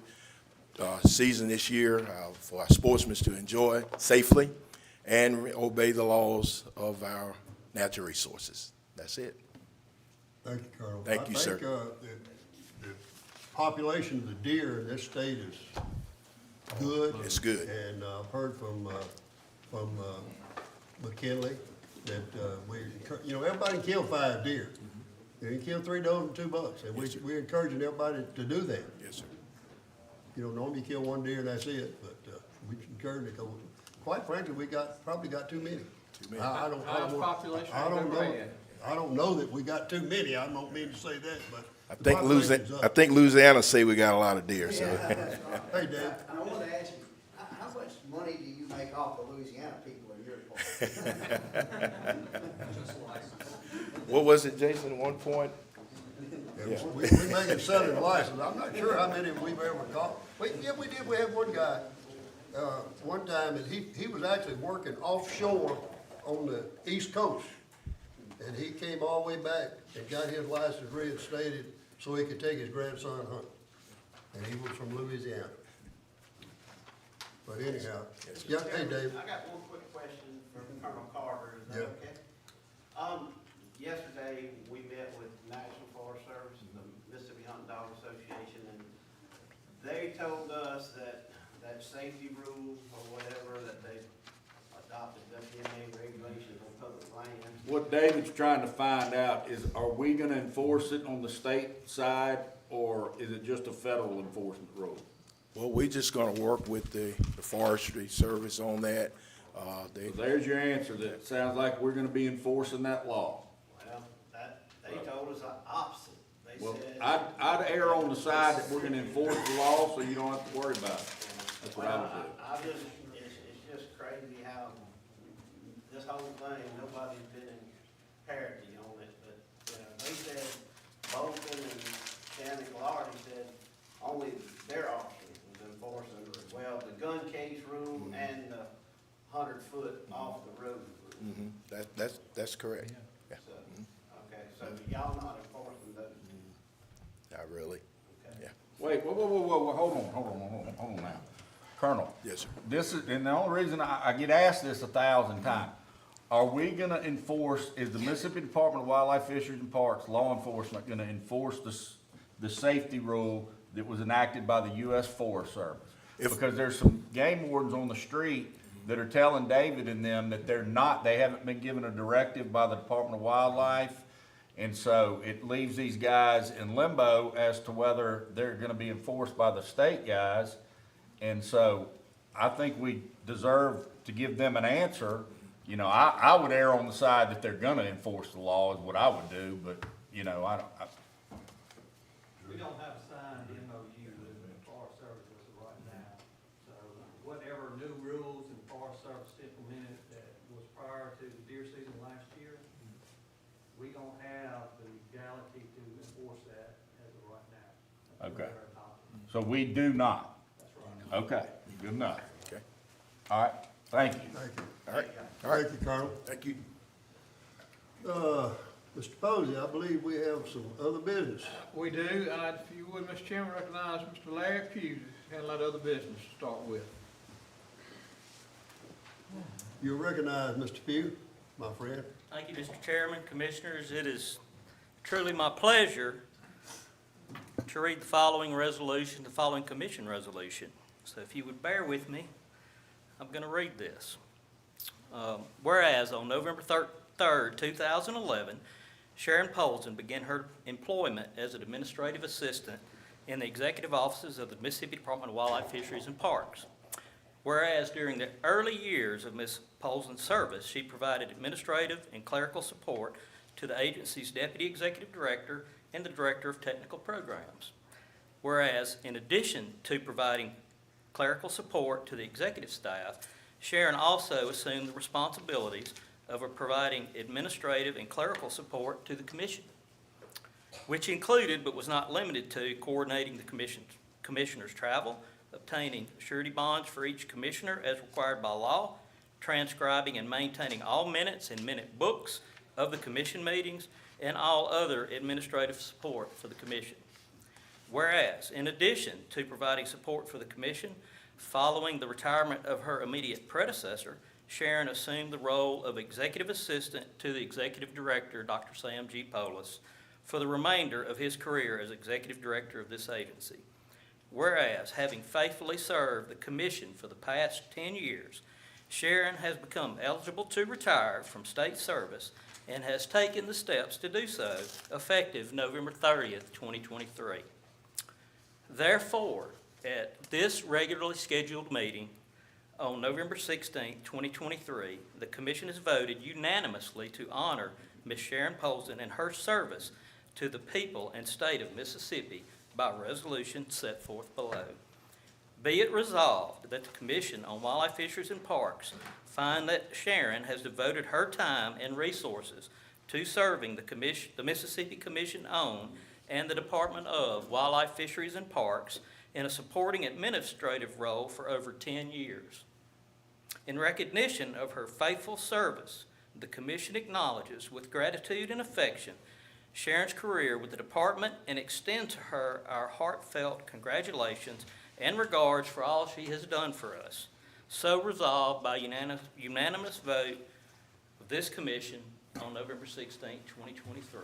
season this year for our sportsmen to enjoy safely and obey the laws of our natural resources. That's it. Thank you, Colonel. Thank you, sir. I think the population of the deer in this state is good. It's good. And I've heard from McKinley that everybody can kill 5 deer. You can kill 3 does and 2 bucks, and we're encouraging everybody to do that. Yes, sir. Normally you kill 1 deer and that's it, but we encourage it, because quite frankly, probably got too many. Too many. I don't How's population I don't in know. Glenn? I don't know that we got too many, I don't mean to say that, but. I the think population's up. I think Louisiana say we got a lot of deer, so. Hey, Dave. I want to ask you, how much money do you make off the Louisiana people in your department? What was it, Jason, 1 point? We making selling a license, I'm not sure how many we've ever caught. We did, we had one guy, one time, and he was actually working offshore on the East Coast. And he came all the way back and got his license reinstated so he could take his grandson hunting. And he was from Louisiana. But anyhow, yeah, hey, Dave. I got one quick question for Colonel Carter, is that Yeah. okay? Yesterday, we met with National Forest Service, the Mississippi Hunting Dog Association, and they told us that safety rules or whatever, that they adopted WMA regulations on public land. What David's trying to find out is, are we gonna enforce it on the state side, or is it just a federal enforcement rule? Well, we just gonna work with the forestry service on that. So there's your answer, that it sounds like we're gonna be enforcing that law. Well, they told us the opposite. They Well, said. I'd err on the side that we're gonna enforce the law, so you don't have to worry about it. That's what I would do. It's just crazy how this whole thing, nobody's been in parity on it, but, they said, Bolton and Shannon Clardy said only their officers was enforcing, well, the gun case rule and the 100-foot off the road rule. Mm-hmm. That's correct. Yeah. So, okay, so y'all not enforcing those? Not really. Okay. Yeah. Wait, whoa, hold on now. Colonel. Yes, sir. This is, and the only reason I get asked this 1,000 times, are we gonna enforce, is the Mississippi Department of Wildlife, Fisheries and Parks, law enforcement, gonna enforce the safety rule that was enacted by the U.S. Forest Service? Because there's some game wardens on the street that are telling David and them that they haven't been given a directive by the Department of Wildlife. And so it leaves these guys in limbo as to whether they're gonna be enforced by the state guys. And so I think we deserve to give them an answer. You know, I would err on the side that they're gonna enforce the law is what I would do, but, you know, We don't have a signed MOU with the Forest Service as of right now. So whatever new rules and Forest Service implemented that was prior to the deer season last year, we don't have the legality to enforce that as of right now. Okay. So we do not. That's right. Okay, good enough. Okay. All right, thank you. Thank you. All right. Thank you, Colonel. Thank you. Mr. Posey, I believe we have some other business. We do, if you would, Mr. Chairman, recognize Mr. Larry Pugh to handle that other business to start with. You recognize Mr. Pugh, my friend. Thank you, Mr. Chairman, Commissioners. It is truly my pleasure to read the following resolution, the following commission resolution. So if you would bear with me, I'm going to read this. Whereas on November 3rd, 2011, Sharon Polson began her employment as an administrative assistant in the executive offices of the Mississippi Department of Wildlife, Fisheries and Parks. Whereas during the early years of Ms. Polson's service, she provided administrative and clerical support to the agency's Deputy Executive Director and the Director of Technical Programs. Whereas in addition to providing clerical support to the executive staff, Sharon also assumed the responsibilities of providing administrative and clerical support to the commission, which included but was not limited to coordinating the commissioner's travel, obtaining surety bonds for each commissioner as required by law, transcribing and maintaining all minutes and minute books of the commission meetings, and all other administrative support for the commission. Whereas, in addition to providing support for the commission, following the retirement of her immediate predecessor, Sharon assumed the role of executive assistant to the executive director, Dr. Sam G. Polis, for the remainder of his career as executive director of this agency. Whereas, having faithfully served the commission for the past 10 years, Sharon has become eligible to retire from state service and has taken the steps to do so effective November 30th, 2023. Therefore, at this regularly scheduled meeting on November 16th, 2023, the commission has voted unanimously to honor Ms. Sharon Polson, in her service to the people and state of Mississippi by resolution set forth below. Be it resolved that the Commission on Wildlife, Fisheries, and Parks find that Sharon has devoted her time and resources to serving the Mississippi Commission on and the Department of Wildlife, Fisheries, and Parks in a supporting administrative role for over 10 years. In recognition of her faithful service, the Commission acknowledges with gratitude and affection Sharon's career with the Department and extend to her our heartfelt congratulations and regards for all she has done for us. So resolved by unanimous vote of this Commission on November 16, 2023.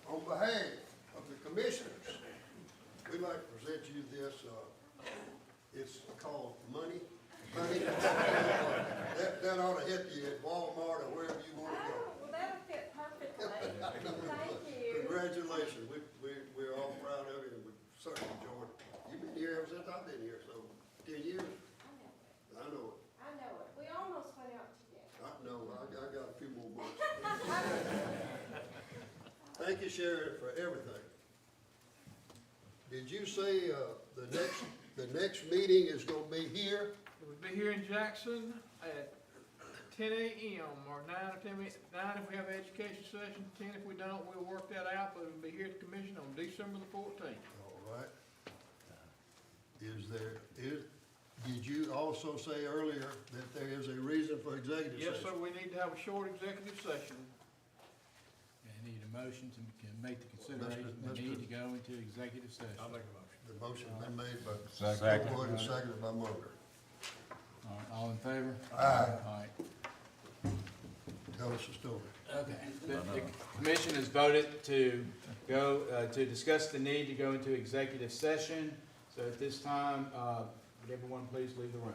On behalf of the commissioners, we'd like to present you this, it's called money. That ought to hit you at Walmart or wherever you want to go. Well, that'll fit perfectly. Thank you. Congratulations, we're all proud of you, and we certainly enjoyed it. You've been here ever since I've been here, so 10 years? I know it. I know it. We almost went out together. I know, I got a few more months. Thank you, Sharon, for everything. Did you say, the next meeting is gonna be here? It would be here in Jackson at 10 a.m. or 9 or 10, 9 if we have an education session, 10 if we don't, we'll work that out, but it'll be here at the commission on December the 14th. All right. Did you also say earlier that there is a reason for executive session? Yes, sir, we need to have a short executive session. I need a motion to make the consideration, the need to go into executive session. I'll make a motion. The motion's been made by Second. Wood and seconded by Munger. All right, all in favor? Aye. All right. Tell us the story. Okay. The commission has voted to go, to discuss the need to go into executive session. So at this time, would everyone please leave the room?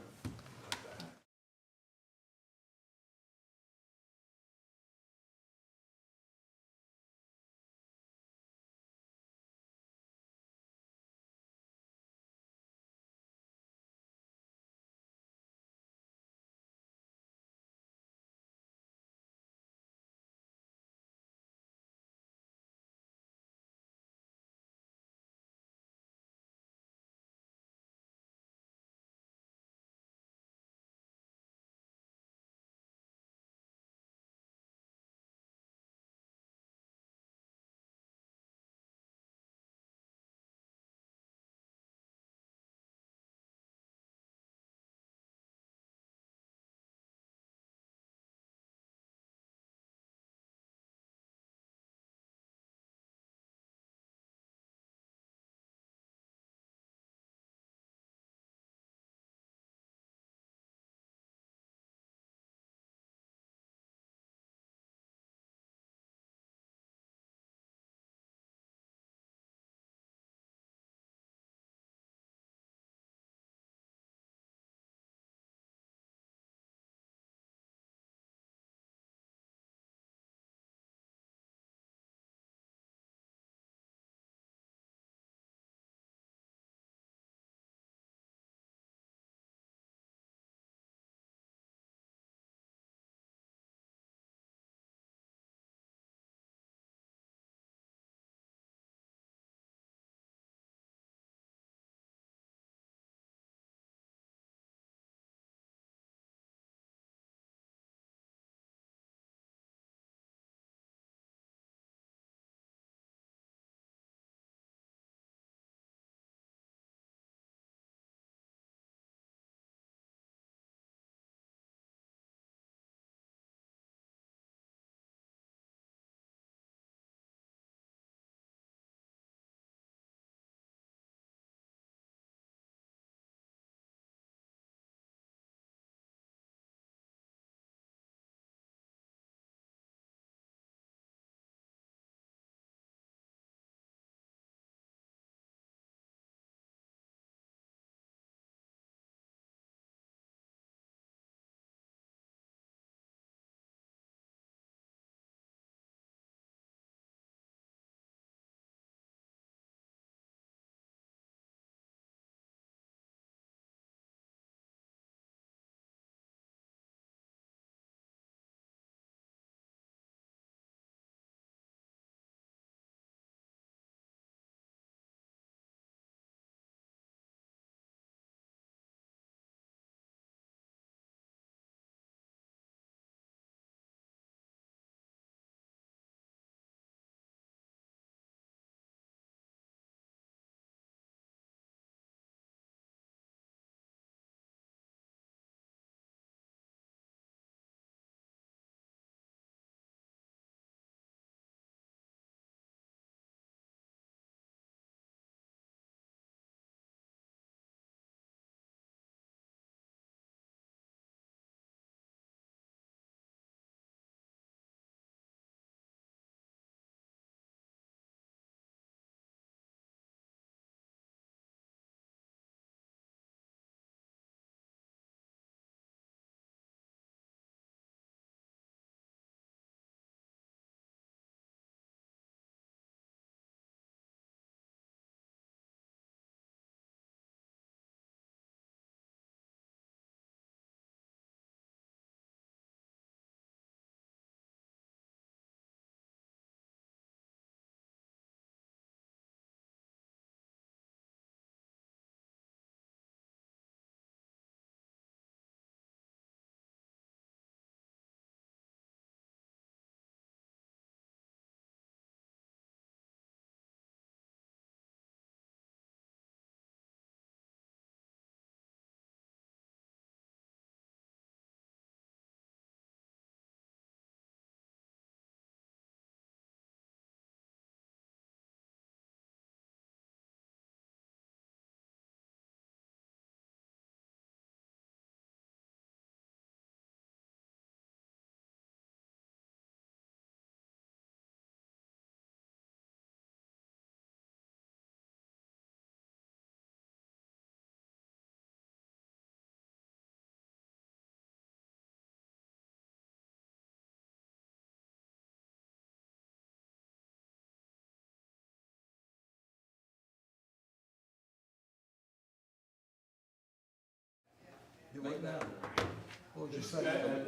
The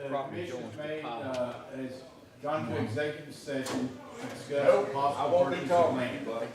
commission's made, has gone to executive session to discuss possible I won't be purchase of talking to land. you, buddy.